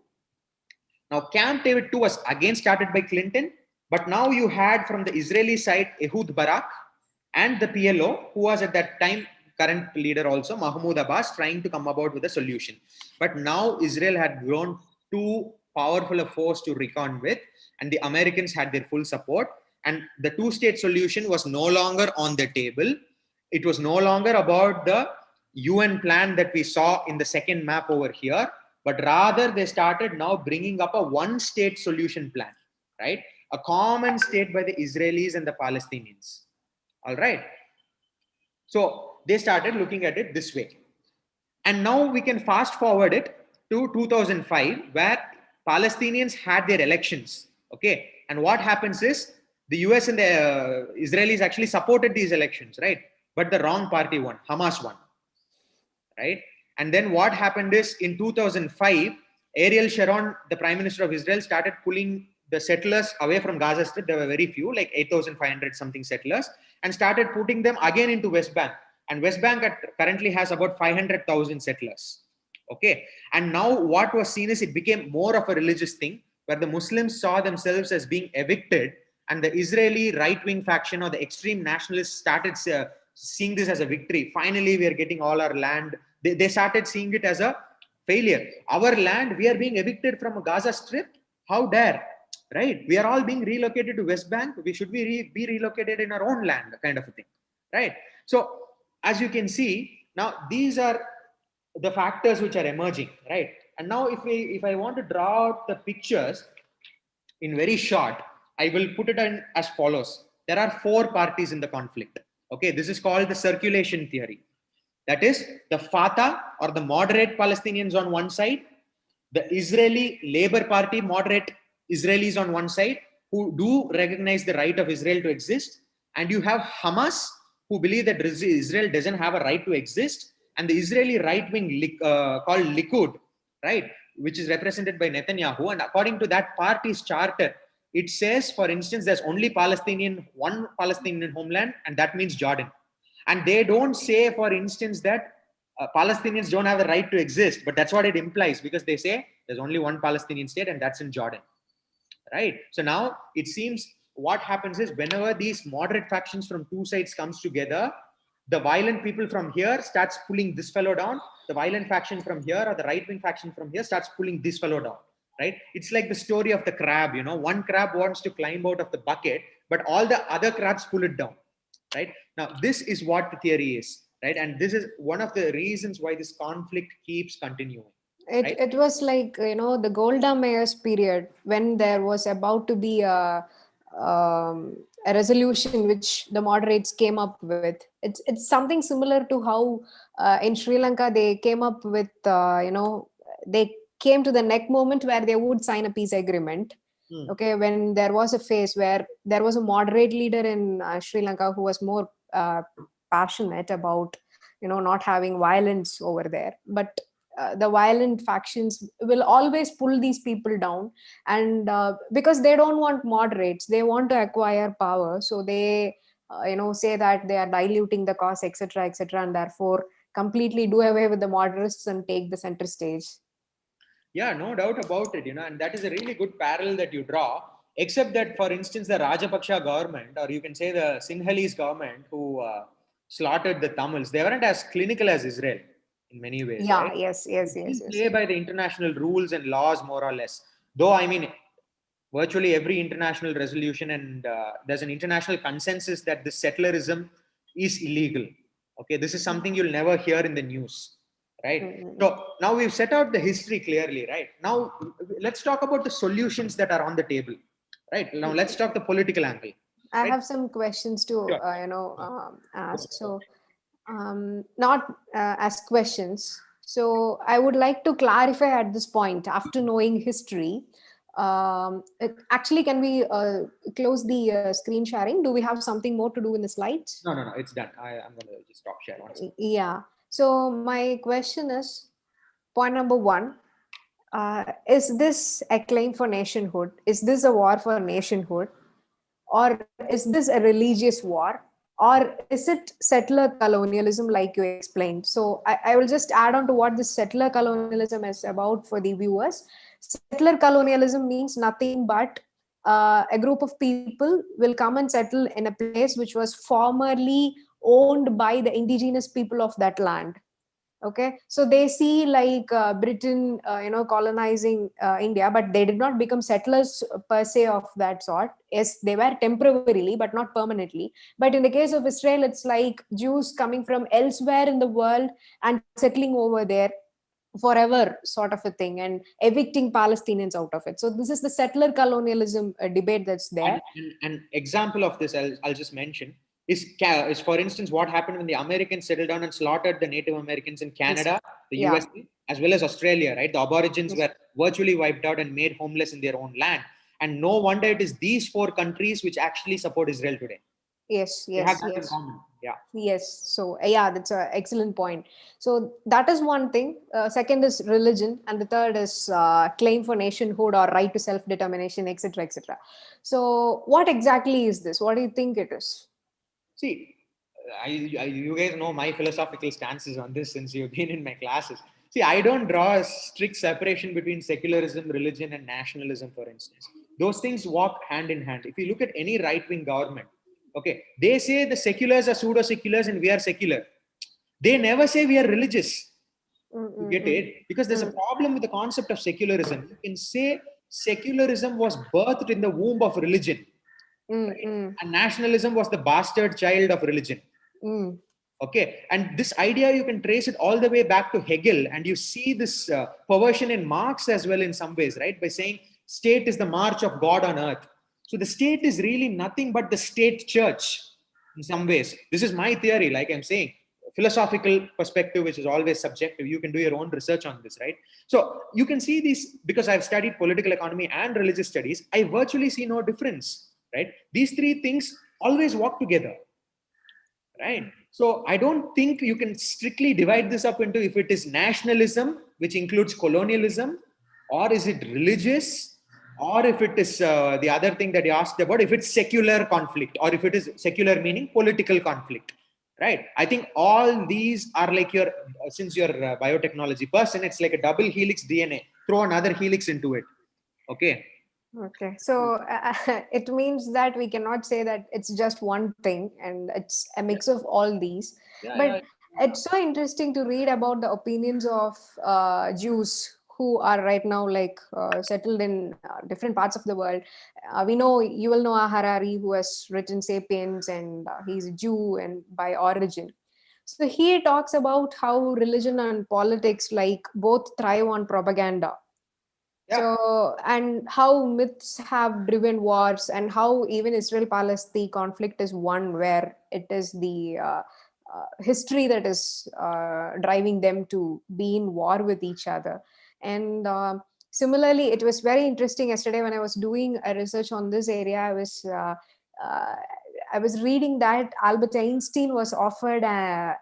Now, Camp David 2 was again started by Clinton, but now you had from the Israeli side Ehud Barak and the PLO, who was at that time current leader also, Mahmoud Abbas, trying to come about with a solution. But now Israel had grown too powerful a force to reckon with, and the Americans had their full support. And the two-state solution was no longer on the table. It was no longer about the UN plan that we saw in the second map over here, but rather they started now bringing up a one-state solution plan, right? A common state by the Israelis and the Palestinians. All right. So they started looking at it this way. And now we can fast forward it to 2005, where Palestinians had their elections. Okay. And what happens is the US and the Israelis actually supported these elections, right? But the wrong party won. Hamas won, right? And then what happened is in 2005, Ariel Sharon, the Prime Minister of Israel, started pulling the settlers away from Gaza Strip. There were very few, like 8,500 something settlers, and started putting them again into West Bank. And West Bank currently has about 500,000 settlers. Okay. And now what was seen is it became more of a religious thing where the Muslims saw themselves as being evicted, and the Israeli right-wing faction or the extreme nationalists started seeing this as a victory. Finally, we are getting all our land. They started seeing it as a failure. Our land, we are being evicted from a Gaza Strip. How dare, right? We are all being relocated to West Bank. We should be relocated in our own land, kind of a thing, right? So as you can see, now these are the factors which are emerging, right? And now if I want to draw out the pictures in very short, I will put it in as follows. There are four parties in the conflict. Okay, this is called the circulation theory. That is the Fatah or the moderate Palestinians on one side, the Israeli Labour Party, moderate Israelis on one side, who do recognize the right of Israel to exist, and you have Hamas, who believe that Israel doesn't have a right to exist, and the Israeli right wing called Likud, right, which is represented by Netanyahu. And according to that party's charter, it says, for instance, there's only one Palestinian homeland, and that means Jordan. And they don't say, for instance, that Palestinians don't have the right to exist, but that's what it implies, because they say there's only one Palestinian state, and that's in Jordan, right? So now it seems what happens is whenever these moderate factions from two sides comes together, the violent people from here starts pulling this fellow down, the violent faction from here or the right-wing faction from here starts pulling this fellow down, right? It's like the story of the crab, you know, one crab wants to climb out of the bucket, but all the other crabs pull it down, right? Now, this is what the theory is, right? And this is one of the reasons why this conflict keeps continuing. Right?
It was like, you know, the Golda Meir's period when there was about to be a resolution which the moderates came up with. It's something similar to how in Sri Lanka they came up with, you know, they came to the neck moment where they would sign a peace agreement. Okay, when there was a phase where there was a moderate leader in Sri Lanka who was more passionate about, you know, not having violence over there, but the violent factions will always pull these people down, and because they don't want moderates, they want to acquire power, so they you know, say that they are diluting the cause, etc., etc., and therefore completely do away with the moderates and take the center stage.
Yeah, no doubt about it, you know, and that is a really good parallel that you draw, except that, for instance, the Rajapaksa government, or you can say the Sinhalese government who slaughtered the Tamils, they weren't as clinical as Israel in many ways,
Yeah,
right?
yes, yes,
They
yes,
didn't
yes.
play by the international rules and laws more or less. Though, I mean, virtually every international resolution, and there's an international consensus that this settlerism is illegal. Okay, this is something you'll never hear in the news, right? So now we've set out the history clearly, right? Now let's talk about the solutions that are on the table, right? Now let's talk the political angle.
I
Right?
have some questions to
Sure.
ask. So not as questions. So I would like to clarify at this point, after knowing history, actually, can we close the screen sharing? Do we have something more to do in the slides?
No, it's done. I'm going to just stop share once.
Yeah. So my question is, point number one, is this a claim for nationhood? Is this a war for nationhood? Or is this a religious war? Or is it settler colonialism, like you explained? So I will just add on to what this settler colonialism is about for the viewers. Settler colonialism means nothing but a group of people will come and settle in a place which was formerly owned by the indigenous people of that land. Okay, so they see like Britain colonizing India, but they did not become settlers per se of that sort. Yes, they were temporarily but not permanently. But in the case of Israel, it's like Jews coming from elsewhere in the world and settling over there forever, sort of a thing, and evicting Palestinians out of it. So this is the settler colonialism debate that's there.
An example of this I'll just mention is, for instance, what happened when the Americans settled down and slaughtered the Native Americans in Canada, the
Yeah.
USA, as well as Australia, right? The Aborigines
Yes.
were virtually wiped out and made homeless in their own land. And no wonder it is these four countries which actually support Israel today.
Yes,
They have
yes,
that in
yes.
common. Yeah.
Yes. So, yeah, that's an excellent point. So, that is one thing. Second is religion, and the third is claim for nationhood or right to self determination, etc., etc. So, what exactly is this? What do you think it is?
See, you guys know my philosophical stances on this since you've been in my classes. See, I don't draw a strict separation between secularism, religion, and nationalism, for instance. Those things walk hand in hand. If you look at any right wing government, okay, they say the seculars are pseudo seculars and we are secular. They never say we are religious. You get it? Because there's a problem with the concept of secularism. You can say secularism was birthed in the womb of religion, right? And nationalism was the bastard child of religion. Okay, and this idea you can trace it all the way back to Hegel, and you see this perversion in Marx as well in some ways, right? By saying state is the march of God on earth. So the state is really nothing but the state church in some ways. This is my theory, like I'm saying, philosophical perspective, which is always subjective. You can do your own research on this, right? So you can see these, because I've studied political economy and religious studies, I virtually see no difference, right? These three things always walk together, right? So I don't think you can strictly divide this up into if it is nationalism, which includes colonialism, or is it religious, or if it is the other thing that you asked about, if it's secular conflict, or if it is secular meaning political conflict, right? I think all these are like your, since you're a biotechnology person, it's like a double helix DNA. Throw another helix into it. Okay.
Okay, so it means that we cannot say that it's just one thing and it's a mix of all these. But it's so interesting to read about the opinions of Jews who are right now like settled in different parts of the world. We know, you will know Harari, who has written *Sapiens*, and he's a Jew and by origin. So he talks about how religion and politics like both thrive on propaganda. So, and how myths have driven wars, and how even Israel Palestine conflict is one where it is the history that is driving them to be in war with each other. And similarly, it was very interesting yesterday when I was doing a research on this area. Uh, I was reading that Albert Einstein was offered a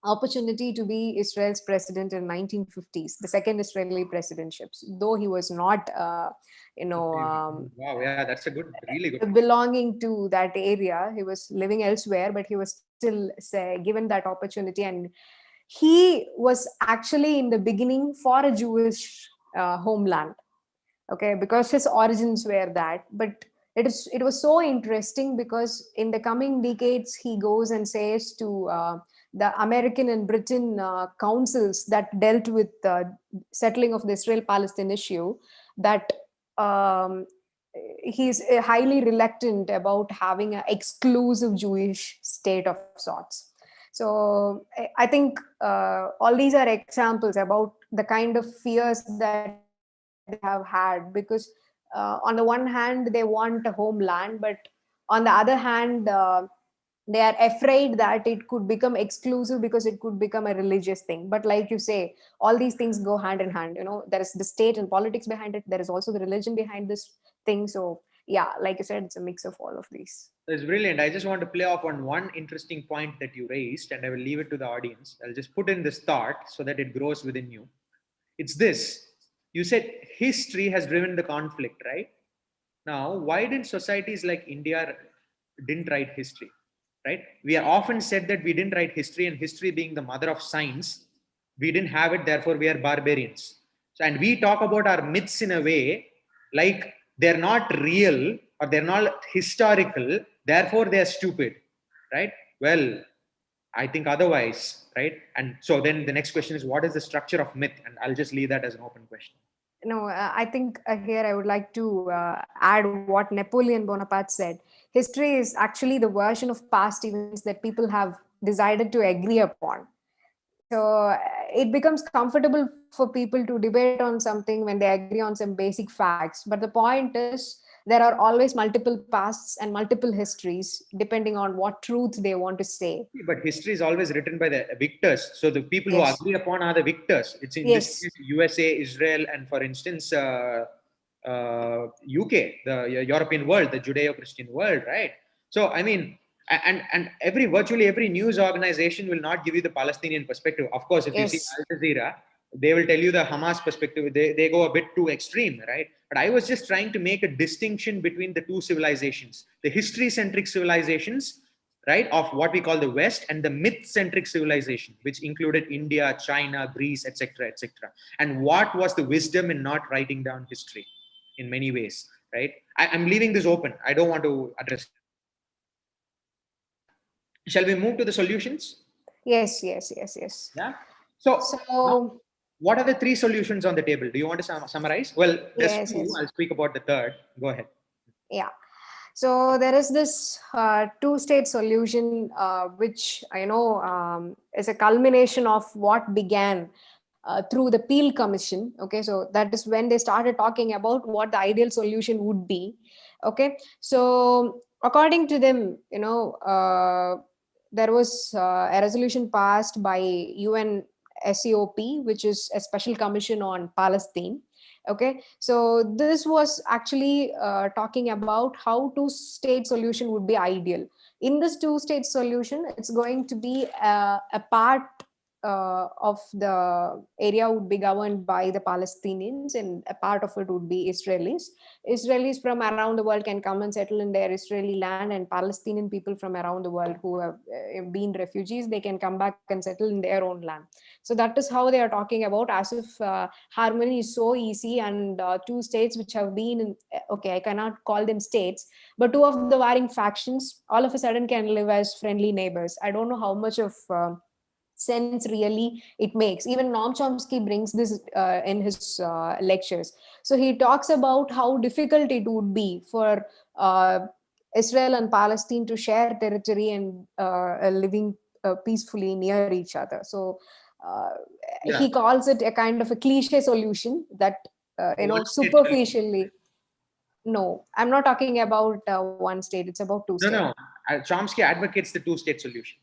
opportunity to be Israel's president in 1950s, the second Israeli presidentships, though he was not,
Wow, yeah, that's a good, really good.
belonging to that area. He was living elsewhere, but he was still given that opportunity. And he was actually in the beginning for a Jewish homeland, okay, because his origins were that. But it was so interesting because in the coming decades he goes and says to the American and Britain councils that dealt with the settling of the Israel Palestine issue that um, he's highly reluctant about having an exclusive Jewish state of sorts. So I think all these are examples about the kind of fears that they have had, because on the one hand they want a homeland, but on the other hand they are afraid that it could become exclusive because it could become a religious thing. But like you say, all these things go hand in hand. There is the state and politics behind it, there is also the religion behind this thing. So yeah, like you said, it's a mix of all of these.
It's brilliant. I just want to play off on one interesting point that you raised, and I will leave it to the audience. I'll just put in this thought so that it grows within you. It's this. You said history has driven the conflict, right? Now, why didn't societies like India didn't write history, right? We are often said that we didn't write history, and history being the mother of science, we didn't have it, therefore we are barbarians. So, and we talk about our myths in a way like they're not real or they're not historical, therefore they're stupid, right? Well, I think otherwise, right? And so then the next question is, what is the structure of myth? And I'll just leave that as an open question.
No, I think here I would like to add what Napoleon Bonaparte said. History is actually the version of past events that people have decided to agree upon. So it becomes comfortable for people to debate on something when they agree on some basic facts. But the point is, there are always multiple pasts and multiple histories depending on what truth they want to say.
But history is always written by the victors. So the people who
Yes.
agree upon are the victors. It's in this
Yes.
case USA, Israel, and for instance, UK, the European world, the Judeo-Christian world, right? So I mean, and virtually every news organization will not give you the Palestinian perspective. Of course, if you see
Yes.
Al Jazeera, they will tell you the Hamas perspective. They go a bit too extreme, right? But I was just trying to make a distinction between the two civilizations, the history-centric civilizations, right, of what we call the West, and the myth-centric civilization, which included India, China, Greece, etc., etc. And what was the wisdom in not writing down history in many ways, right? I'm leaving this open. I don't want to address. Shall we move to the solutions?
Yes. Yes. Yes. Yes.
Yeah. So now,
So
what are the three solutions on the table? Do you want to summarize? Well, there's
yes.
two.
Yes.
I'll speak about the third. Go ahead.
Yeah. So there is this two-state solution, which I know is a culmination of what began through the Peel Commission. Okay, so that is when they started talking about what the ideal solution would be. Okay, so according to them, there was a resolution passed by UN SCOP, which is a special commission on Palestine. Okay, so this was actually talking about how two-state solution would be ideal. In this two-state solution, it's going to be a part of the area would be governed by the Palestinians, and a part of it would be Israelis. Israelis from around the world can come and settle in their Israeli land, and Palestinian people from around the world who have been refugees, they can come back and settle in their own land. So that is how they are talking about, as if harmony is so easy, and two states which have been in, okay, I cannot call them states, but two of the warring factions all of a sudden can live as friendly neighbors. I don't know how much of sense really it makes. Even Noam Chomsky brings this in his lectures. So he talks about how difficult it would be for Israel and Palestine to share territory and living peacefully near each other. So uh,
Yeah.
he calls it a kind of a cliche solution that
One state solution.
superficially. No, I'm not talking about one state, it's about two
No,
state.
no. Chomsky advocates the two-state solution.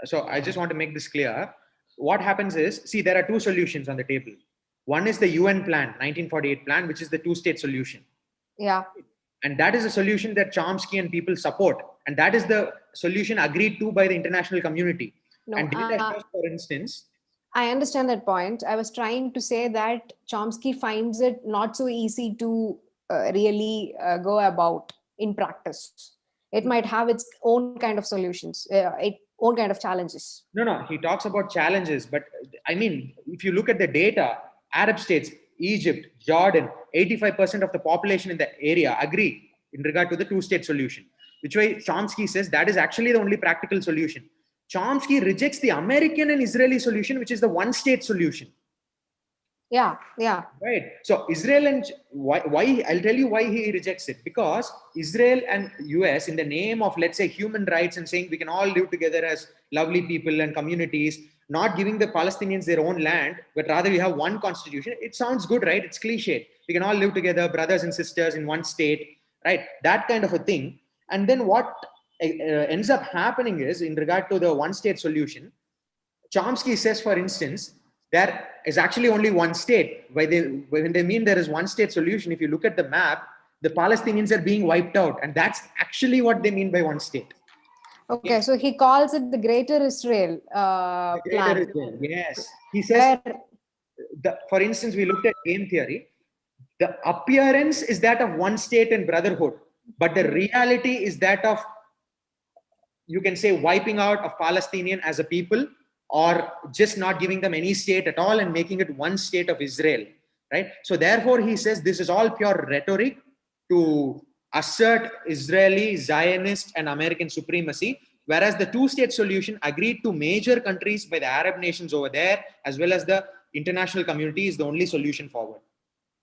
So I just want to make this clear. What happens is, see, there are two solutions on the table. One is the UN plan, 1948 plan, which is the two-state solution.
Yeah.
And that is a solution that Chomsky and people support. And that is the solution agreed to by the international community.
No,
And data shows, for instance,
I understand that point. I was trying to say that Chomsky finds it not so easy to really go about in practice. It might have its own kind of solutions, own kind of challenges.
no, he talks about challenges, but I mean, if you look at the data, Arab states, Egypt, Jordan, 85% of the population in the area agree in regard to the two-state solution, which way Chomsky says that is actually the only practical solution. Chomsky rejects the American and Israeli solution, which is the one-state solution.
Yeah, yeah.
Right. So Israel and why I'll tell you why he rejects it, because Israel and US, in the name of, let's say, human rights and saying we can all live together as lovely people and communities, not giving the Palestinians their own land, but rather we have one constitution. It sounds good, right? It's cliche. We can all live together, brothers and sisters in one state, right? That kind of a thing. And then what ends up happening is, in regard to the one state solution, Chomsky says, for instance, there is actually only one state. When they mean there is one state solution, if you look at the map, the Palestinians are being wiped out. And that's actually what they mean by one state.
Okay, so he calls it the Greater Israel
The greater
plan.
Israel, yes. He says, for instance, we looked at game theory. The appearance is that of one state and brotherhood, but the reality is that of, you can say, wiping out of Palestinian as a people, or just not giving them any state at all and making it one state of Israel, right? So therefore he says this is all pure rhetoric to assert Israeli, Zionist and American supremacy, whereas the two-state solution agreed to major countries by the Arab nations over there, as well as the international community, is the only solution forward.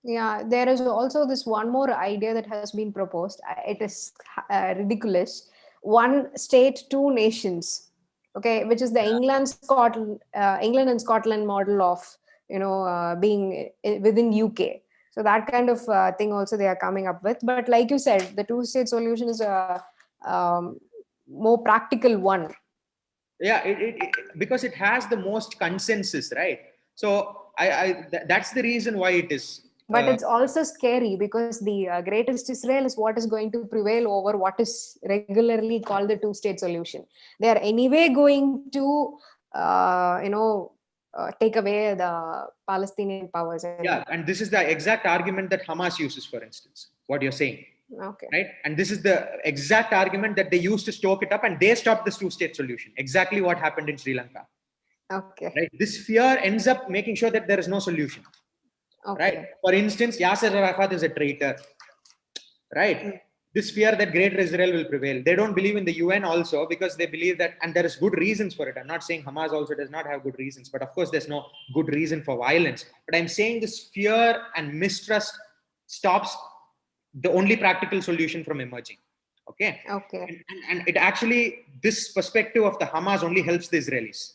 Yeah, there is also this one more idea that has been proposed. It is ridiculous. One state, two nations. Okay, which is the England and Scotland model of being within UK. So that kind of thing also they are coming up with. But like you said, the two-state solution is a more practical one.
Yeah, because it has the most consensus, right? So that's the reason why it is.
But it's also scary because the greatest Israel is what is going to prevail over what is regularly called the two-state solution. They are anyway going to, take away the Palestinian powers.
Yeah, and this is the exact argument that Hamas uses, for instance, what you're saying.
Okay.
Right? And this is the exact argument that they used to stoke it up, and they stopped this two-state solution. Exactly what happened in Sri Lanka.
Okay.
Right? This fear ends up making sure that there is no solution.
Okay.
Right? For instance, Yasser Arafat is a traitor. Right? This fear that Greater Israel will prevail. They don't believe in the UN also, because they believe that, and there is good reasons for it. I'm not saying Hamas also does not have good reasons, but of course there's no good reason for violence. But I'm saying this fear and mistrust stops the only practical solution from emerging. Okay. And it actually, this perspective of the Hamas only helps the Israelis.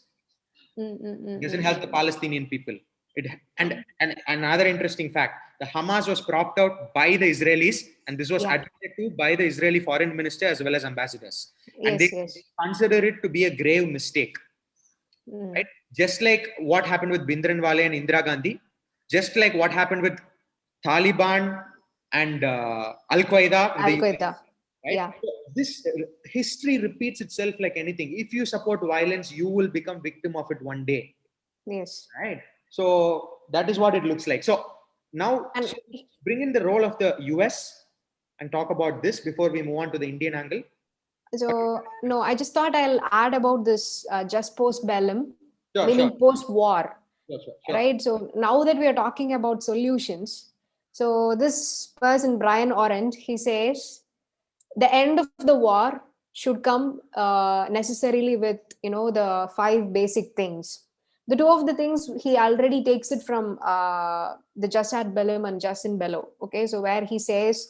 It doesn't help the Palestinian people. And another interesting fact, the Hamas was propped out by the Israelis, and this was admitted to by the Israeli foreign minister as well as ambassadors. And they consider it to be a grave mistake. Right? Just like what happened with Bindranwale and Indira Gandhi, just like what happened with Taliban and Al-Qaeda.
Right? Yeah.
So this history repeats itself like anything. If you support violence, you will become victim of it one day.
Yes.
Right. So that is what it looks like. So now bring in the role of the US and talk about this before we move on to the Indian angle.
So no, I just thought I'll add about this just post bellum, meaning post-war.
Sure.
Right. So now that we are talking about solutions, so this person, Brian Orend, he says the end of the war should come necessarily with, the 5 basic things. The 2 of the things he already takes it from the Jus ad bellum and Jus in bello. Okay, so where he says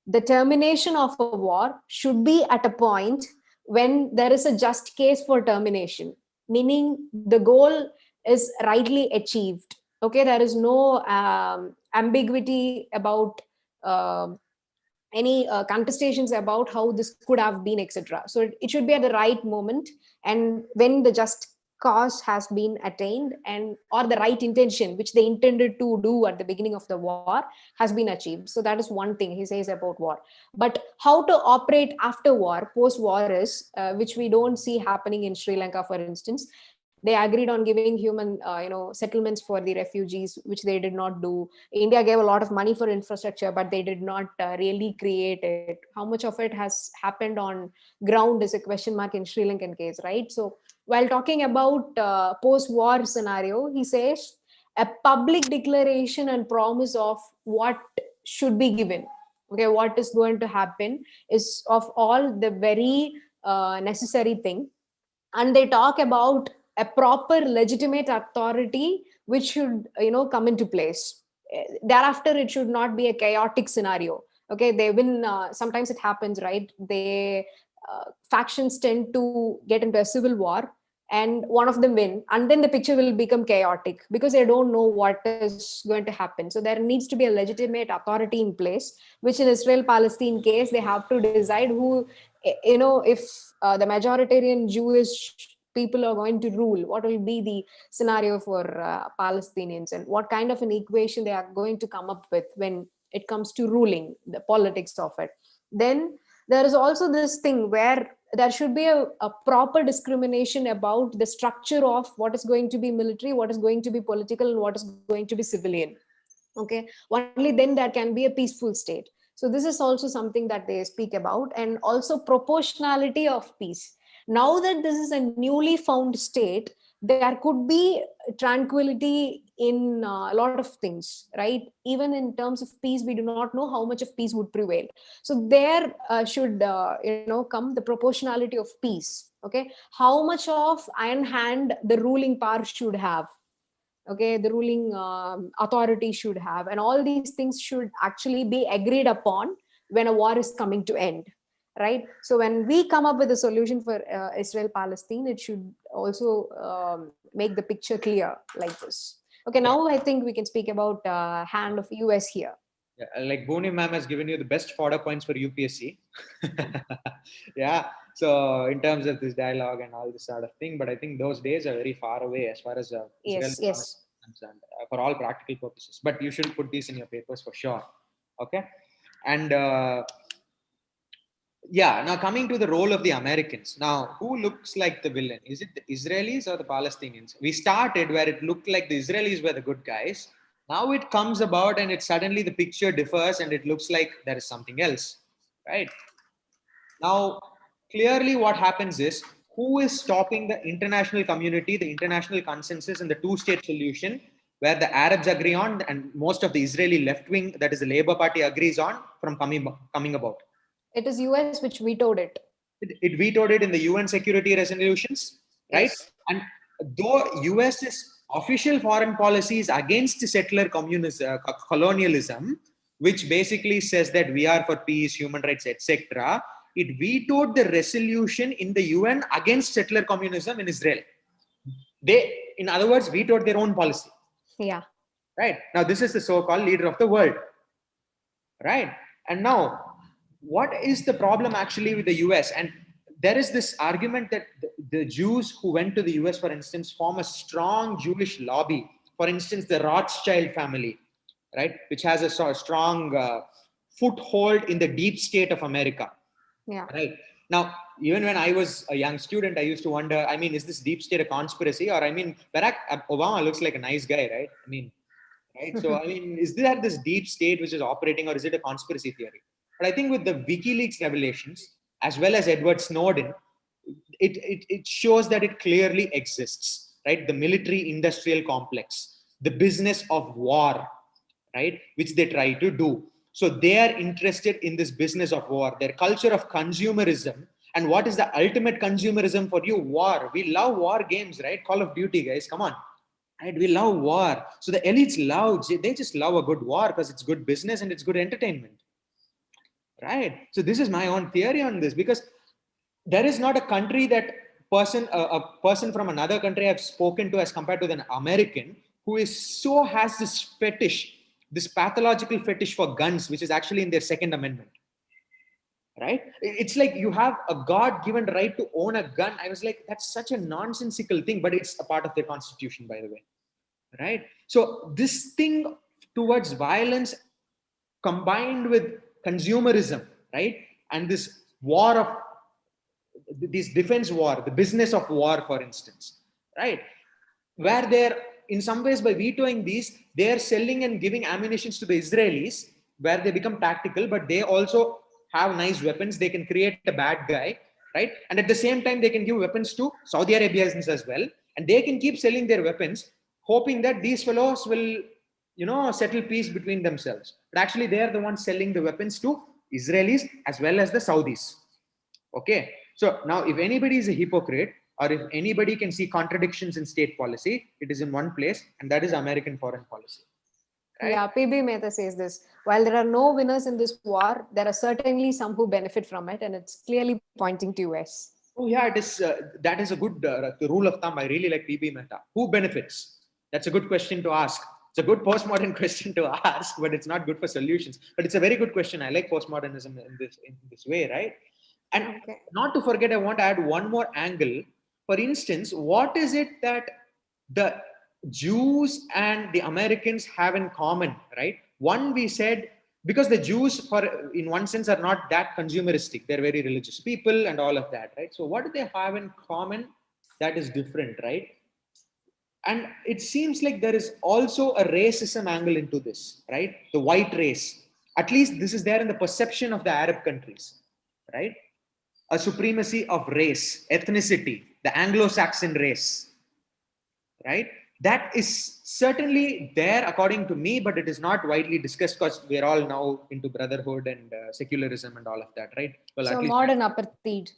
the termination of a war should be at a point when there is a just case for termination, meaning the goal is rightly achieved. Okay, there is no ambiguity about any contestations about how this could have been, etc. So it should be at the right moment, and when the just cause has been attained, and or the right intention which they intended to do at the beginning of the war has been achieved. So that is one thing he says about war. But how to operate after war, post war, is which we don't see happening in Sri Lanka, for instance. They agreed on giving human settlements for the refugees, which they did not do. India gave a lot of money for infrastructure, but they did not really create it. How much of it has happened on ground is a question mark in Sri Lankan case, right? So while talking about post-war scenario, he says a public declaration and promise of what should be given, okay, what is going to happen, is of all the very necessary thing. And they talk about a proper legitimate authority which should come into place. Thereafter it should not be a chaotic scenario. Okay, they win. Sometimes it happens, right? They factions tend to get into a civil war, and one of them win, and then the picture will become chaotic because they don't know what is going to happen. So there needs to be a legitimate authority in place, which in Israel Palestine case they have to decide who, if the majoritarian Jewish people are going to rule, what will be the scenario for Palestinians, and what kind of an equation they are going to come up with when it comes to ruling, the politics of it. Then there is also this thing where there should be a proper discrimination about the structure of what is going to be military, what is going to be political, and what is going to be civilian. Okay, only then there can be a peaceful state. So this is also something that they speak about, and also proportionality of peace. Now that this is a newly found state, there could be tranquility in a lot of things, right? Even in terms of peace, we do not know how much of peace would prevail. So there should come the proportionality of peace. Okay, how much of iron hand the ruling power should have, okay, the ruling authority should have, and all these things should actually be agreed upon when a war is coming to end, right? So when we come up with a solution for Israel Palestine, it should also make the picture clear like this. Okay, now I think we can speak about hand of US here.
Yeah, like Boni ma'am has given you the best fodder points for UPSC. Yeah. So in terms of this dialogue and all this sort of thing, but I think those days are very far away as far as Israel
Yes, yes.
is concerned, for all practical purposes. But you should put these in your papers for sure. Okay. And yeah, now coming to the role of the Americans. Now, who looks like the villain? Is it the Israelis or the Palestinians? We started where it looked like the Israelis were the good guys. Now it comes about and it suddenly the picture differs and it looks like there is something else, right? Now, clearly what happens is, who is stopping the international community, the international consensus and the two-state solution where the Arabs agree on and most of the Israeli left wing, that is the Labour Party, agrees on from coming about?
It is US which vetoed it.
It vetoed it in the UN security resolutions, right?
Yes.
And though US's official foreign policy is against settler communism, colonialism, which basically says that we are for peace, human rights, etc., it vetoed the resolution in the UN against settler communism in Israel. They, in other words, vetoed their own policy.
Yeah.
Right. Now, this is the so-called leader of the world. Right. And now, what is the problem actually with the US? And there is this argument that the Jews who went to the US, for instance, form a strong Jewish lobby. For instance, the Rothschild family, right, which has a strong foothold in the deep state of America.
Yeah.
Right. Now, even when I was a young student, I used to wonder, I mean, is this deep state a conspiracy? Or, I mean, Barack Obama looks like a nice guy, right? I mean, right. So, I mean, is that this deep state which is operating, or is it a conspiracy theory? But I think with the WikiLeaks revelations, as well as Edward Snowden, it shows that it clearly exists, right? The military industrial complex, the business of war, right? Which they try to do. So they are interested in this business of war, their culture of consumerism. And what is the ultimate consumerism for you? War. We love war games, right? Call of Duty, guys, come on. Right? We love war. So the elites love, they just love a good war because it's good business and it's good entertainment. Right. So this is my own theory on this, because there is not a country that a person from another country I've spoken to as compared to an American who has this fetish, this pathological fetish for guns, which is actually in their Second Amendment. Right? It's like you have a God-given right to own a gun. I was like, that's such a nonsensical thing, but it's a part of their constitution, by the way. Right? So this thing towards violence combined with consumerism, right? And this war of this defense war, the business of war, for instance, right? Where they're in some ways, by vetoing these, they're selling and giving ammunitions to the Israelis, where they become tactical, but they also have nice weapons. They can create a bad guy, right? And at the same time, they can give weapons to Saudi Arabians as well, and they can keep selling their weapons, hoping that these fellows will, settle peace between themselves. But actually, they are the ones selling the weapons to Israelis as well as the Saudis. Okay. So now, if anybody is a hypocrite, or if anybody can see contradictions in state policy, it is in one place, and that is American foreign policy. Right?
Yeah, PB Mehta says this. While there are no winners in this war, there are certainly some who benefit from it, and it's clearly pointing to US.
Oh yeah, it is. That is a good rule of thumb. I really like PB Mehta. Who benefits? That's a good question to ask. It's a good postmodern question to ask, but it's not good for solutions. But it's a very good question. I like postmodernism in this way, right? And
Okay.
not to forget, I want to add one more angle. For instance, what is it that the Jews and the Americans have in common, right? One, we said, because the Jews, for in one sense, are not that consumeristic. They're very religious people and all of that, right? So what do they have in common that is different, right? And it seems like there is also a racism angle into this, right? The white race, at least this is there in the perception of the Arab countries, right? A supremacy of race, ethnicity, the Anglo-Saxon race, right? That is certainly there according to me, but it is not widely discussed because we're all now into brotherhood and secularism and all of that, right? Well,
So
at least
modern apartheid.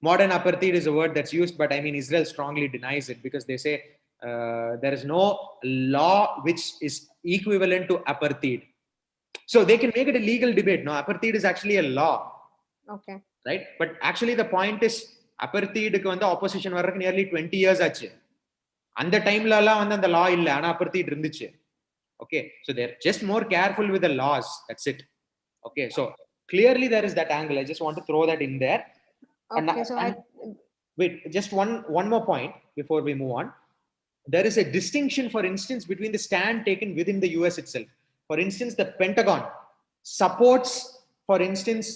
modern apartheid is a word that's used, but I mean, Israel strongly denies it because they say there is no law which is equivalent to apartheid. So they can make it a legal debate. No, apartheid is actually a law.
Okay.
Right? But actually the point is, apartheid வந்து opposition வர்றதுக்கு nearly 20 years ஆச்சு. அந்த டைம்ல எல்லாம் வந்து அந்த law இல்ல, ஆனா apartheid இருந்துச்சு. Okay, so they're just more careful with the laws. That's it. Okay, so clearly there is that angle. I just want to throw that in there.
Okay, so
wait, just one more point before we move on. There is a distinction, for instance, between the stand taken within the US itself. For instance, the Pentagon supports, for instance,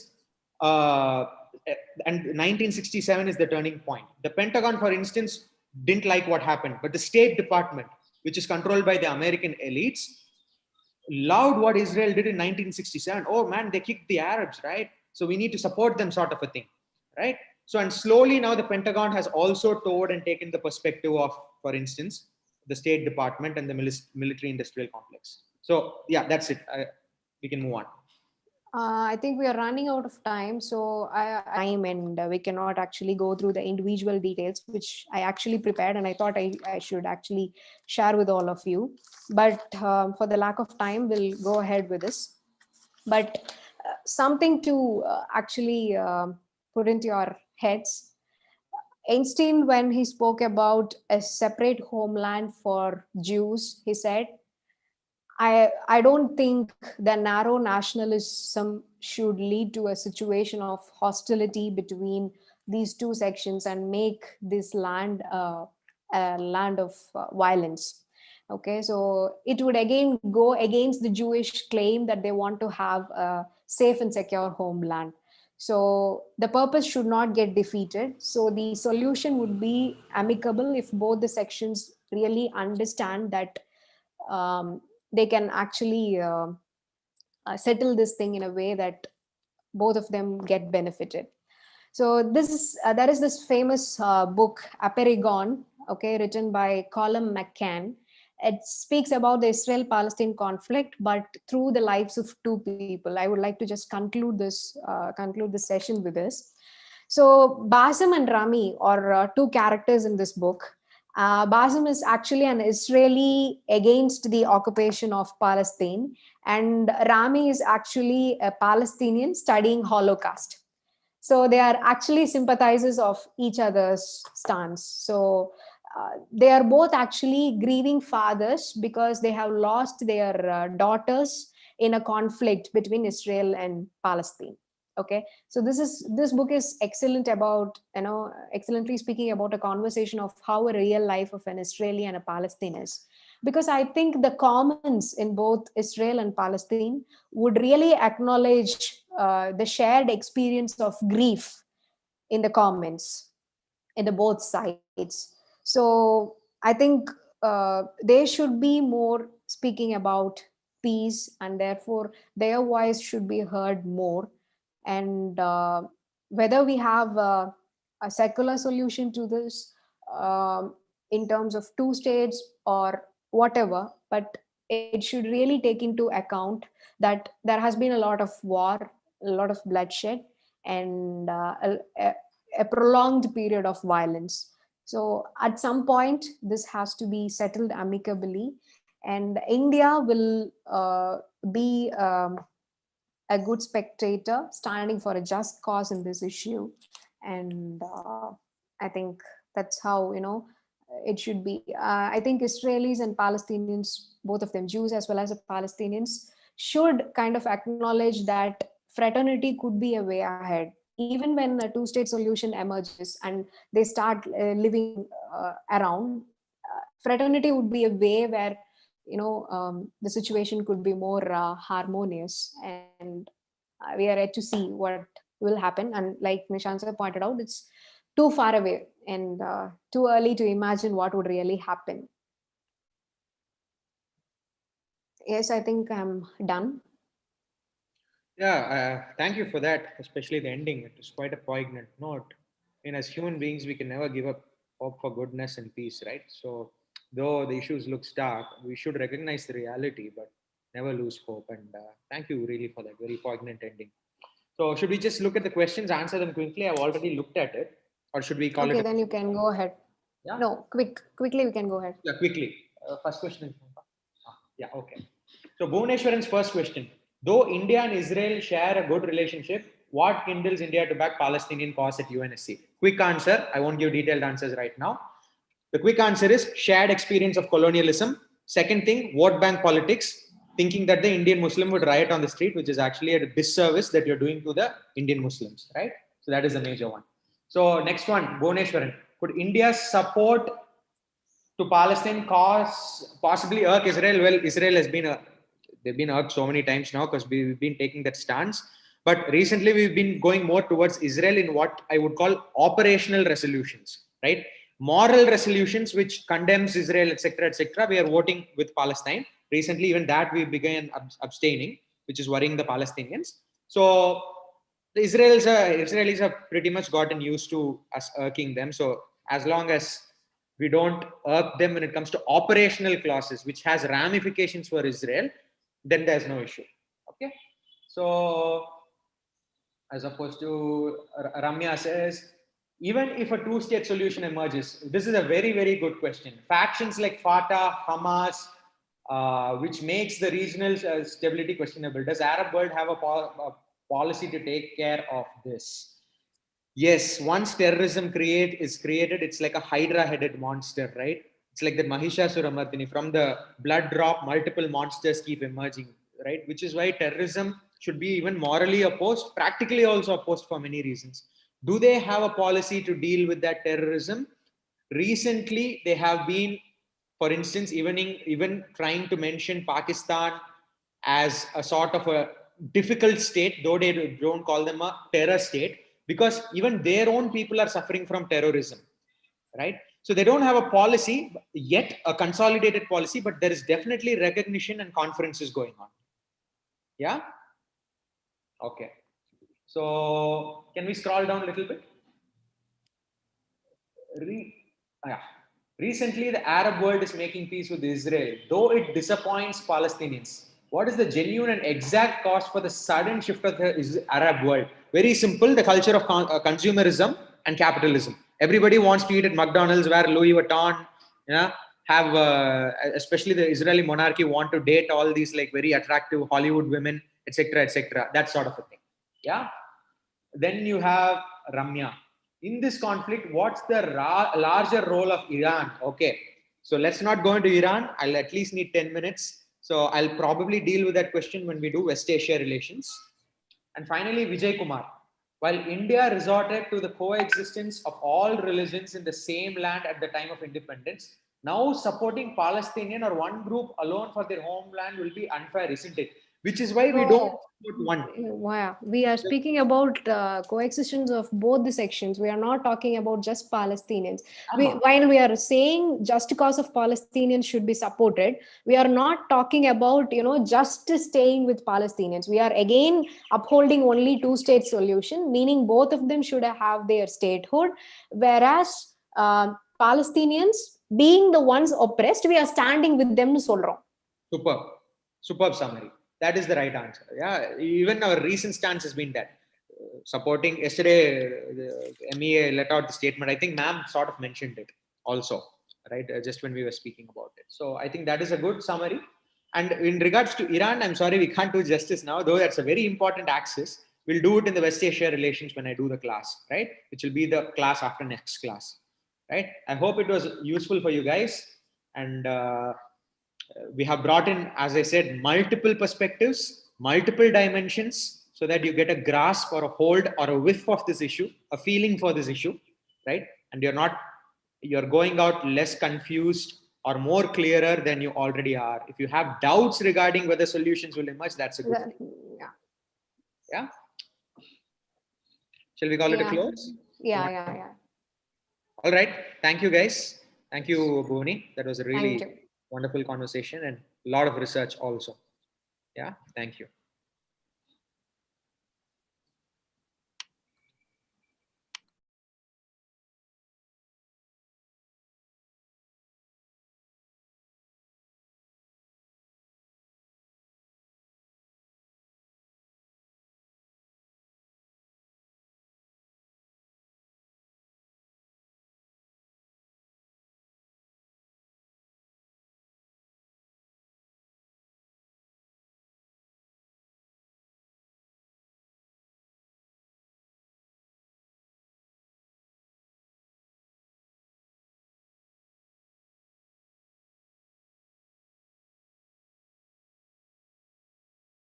and 1967 is the turning point. The Pentagon, for instance, didn't like what happened, but the State Department, which is controlled by the American elites, loved what Israel did in 1967. Oh man, they kicked the Arabs, right? So we need to support them, sort of a thing, right? So, and slowly now the Pentagon has also told and taken the perspective of, for instance, the State Department and the military industrial complex. So yeah, that's it. We can move on.
I think we are running out of time, so and we cannot actually go through the individual details, which I actually prepared, and I thought I should actually share with all of you. But for the lack of time, we'll go ahead with this. But something to actually put into your heads. Einstein, when he spoke about a separate homeland for Jews, he said, I don't think the narrow nationalism should lead to a situation of hostility between these two sections and make this land a land of violence. Okay, so it would again go against the Jewish claim that they want to have a safe and secure homeland. So the purpose should not get defeated. So the solution would be amicable if both the sections really understand that they can actually settle this thing in a way that both of them get benefited. So this is there is this famous book Apeirogon, okay, written by Colum McCann. It speaks about the Israel-Palestine conflict, but through the lives of two people. I would like to just conclude this session with this. So Basim and Rami are two characters in this book. Basim is actually an Israeli against the occupation of Palestine, and Rami is actually a Palestinian studying Holocaust. So they are actually sympathizers of each other's stance. So they are both actually grieving fathers because they have lost their daughters in a conflict between Israel and Palestine. Okay, so this book is excellent about, excellently speaking about a conversation of how a real life of an Israeli and a Palestinian is, because I think the commons in both Israel and Palestine would really acknowledge the shared experience of grief in the comments in the both sides. So I think they should be more speaking about peace, and therefore their voice should be heard more. And whether we have a secular solution to this, in terms of two states or whatever, but it should really take into account that there has been a lot of war, a lot of bloodshed, and a prolonged period of violence. So at some point, this has to be settled amicably, and India will be a good spectator standing for a just cause in this issue. And I think that's how, it should be. I think Israelis and Palestinians, both of them, Jews as well as the Palestinians, should kind of acknowledge that fraternity could be a way ahead. Even when a two-state solution emerges and they start living around, fraternity would be a way where, the situation could be more harmonious. And we are yet to see what will happen. And like Nishant sir pointed out, it's too far away and too early to imagine what would really happen. Yes, I think I'm done.
Yeah, thank you for that, especially the ending. It was quite a poignant note. And as human beings, we can never give up hope for goodness and peace, right? So, though the issues look stark, we should recognize the reality, but never lose hope. And thank you really for that very poignant ending. So, should we just look at the questions, answer them quickly? I've already looked at it, or should we call
Okay,
it?
then you can go ahead.
Yeah,
No, quickly we can go ahead.
yeah, quickly. First question. Yeah, okay. So Bhuvneshwaran's first question. Though India and Israel share a good relationship, what kindles India to back Palestinian cause at UNSC? Quick answer. I won't give detailed answers right now. The quick answer is shared experience of colonialism. Second thing, vote bank politics, thinking that the Indian Muslim would riot on the street, which is actually a disservice that you're doing to the Indian Muslims, right? So that is the major one. So next one, Bhuvneshwaran. Could India support to Palestine cause possibly irk Israel? Well, Israel has been they've been irked so many times now because we've been taking that stance. But recently we've been going more towards Israel in what I would call operational resolutions, right? Moral resolutions which condemns Israel, etc., etc. We are voting with Palestine. Recently, even that we began abstaining, which is worrying the Palestinians. So the Israelis have pretty much gotten used to us irking them. So as long as we don't irk them when it comes to operational clauses, which has ramifications for Israel, then there's no issue. Okay. So as opposed to Ramya says, even if a two-state solution emerges, this is a very, very good question. Factions like Fatah, Hamas, which makes the regional stability questionable. Does Arab world have a policy to take care of this? Yes, once terrorism is created, it's like a hydra-headed monster, right? It's like the Mahishasuramardini. From the blood drop, multiple monsters keep emerging, right? Which is why terrorism should be even morally opposed, practically also opposed for many reasons. Do they have a policy to deal with that terrorism? Recently, they have been, for instance, even trying to mention Pakistan as a sort of a difficult state, though they don't call them a terror state, because even their own people are suffering from terrorism, right? So they don't have a policy yet, a consolidated policy, but there is definitely recognition and conferences going on. Yeah. Okay. So can we scroll down a little bit? Yeah. Recently, the Arab world is making peace with Israel, though it disappoints Palestinians. What is the genuine and exact cause for the sudden shift of the Arab world? Very simple, the culture of consumerism and capitalism. Everybody wants to eat at McDonald's, where Louis Vuitton, have, especially the Israeli monarchy, want to date all these like very attractive Hollywood women, etc., that sort of a thing. Yeah. Then you have Ramya. In this conflict, what's the larger role of Iran? Okay, so let's not go into Iran. I'll at least need 10 minutes. So I'll probably deal with that question when we do West Asia relations. And finally, Vijay Kumar. While India resorted to the coexistence of all religions in the same land at the time of independence, now supporting Palestinian or one group alone for their homeland will be unfair, isn't it? Which is why we don't support one.
Wow. We are speaking about coexistence of both the sections. We are not talking about just Palestinians. While we are saying just cause of Palestinians should be supported, we are not talking about, just staying with Palestinians. We are again upholding only two-state solution, meaning both of them should have their statehood, whereas Palestinians, being the ones oppressed, we are standing with them.
Superb summary. That is the right answer. Yeah, even our recent stance has been that supporting. Yesterday, the MEA let out the statement. I think ma'am sort of mentioned it also, right? Just when we were speaking about it. So I think that is a good summary. And in regards to Iran, I'm sorry, we can't do justice now, though that's a very important axis. We'll do it in the West Asia relations when I do the class, right? Which will be the class after next class, right? I hope it was useful for you guys. And we have brought in, as I said, multiple perspectives, multiple dimensions, so that you get a grasp or a hold or a whiff of this issue, a feeling for this issue, right? And you're going out less confused or more clearer than you already are. If you have doubts regarding whether solutions will emerge, that's a good thing.
Yeah.
Yeah. Shall we call it a
Yeah.
close?
Yeah.
All right. Thank you, guys. Thank you, Bhuvani. That was a
Thank
really
you.
wonderful conversation and a lot of research also. Yeah. Thank you.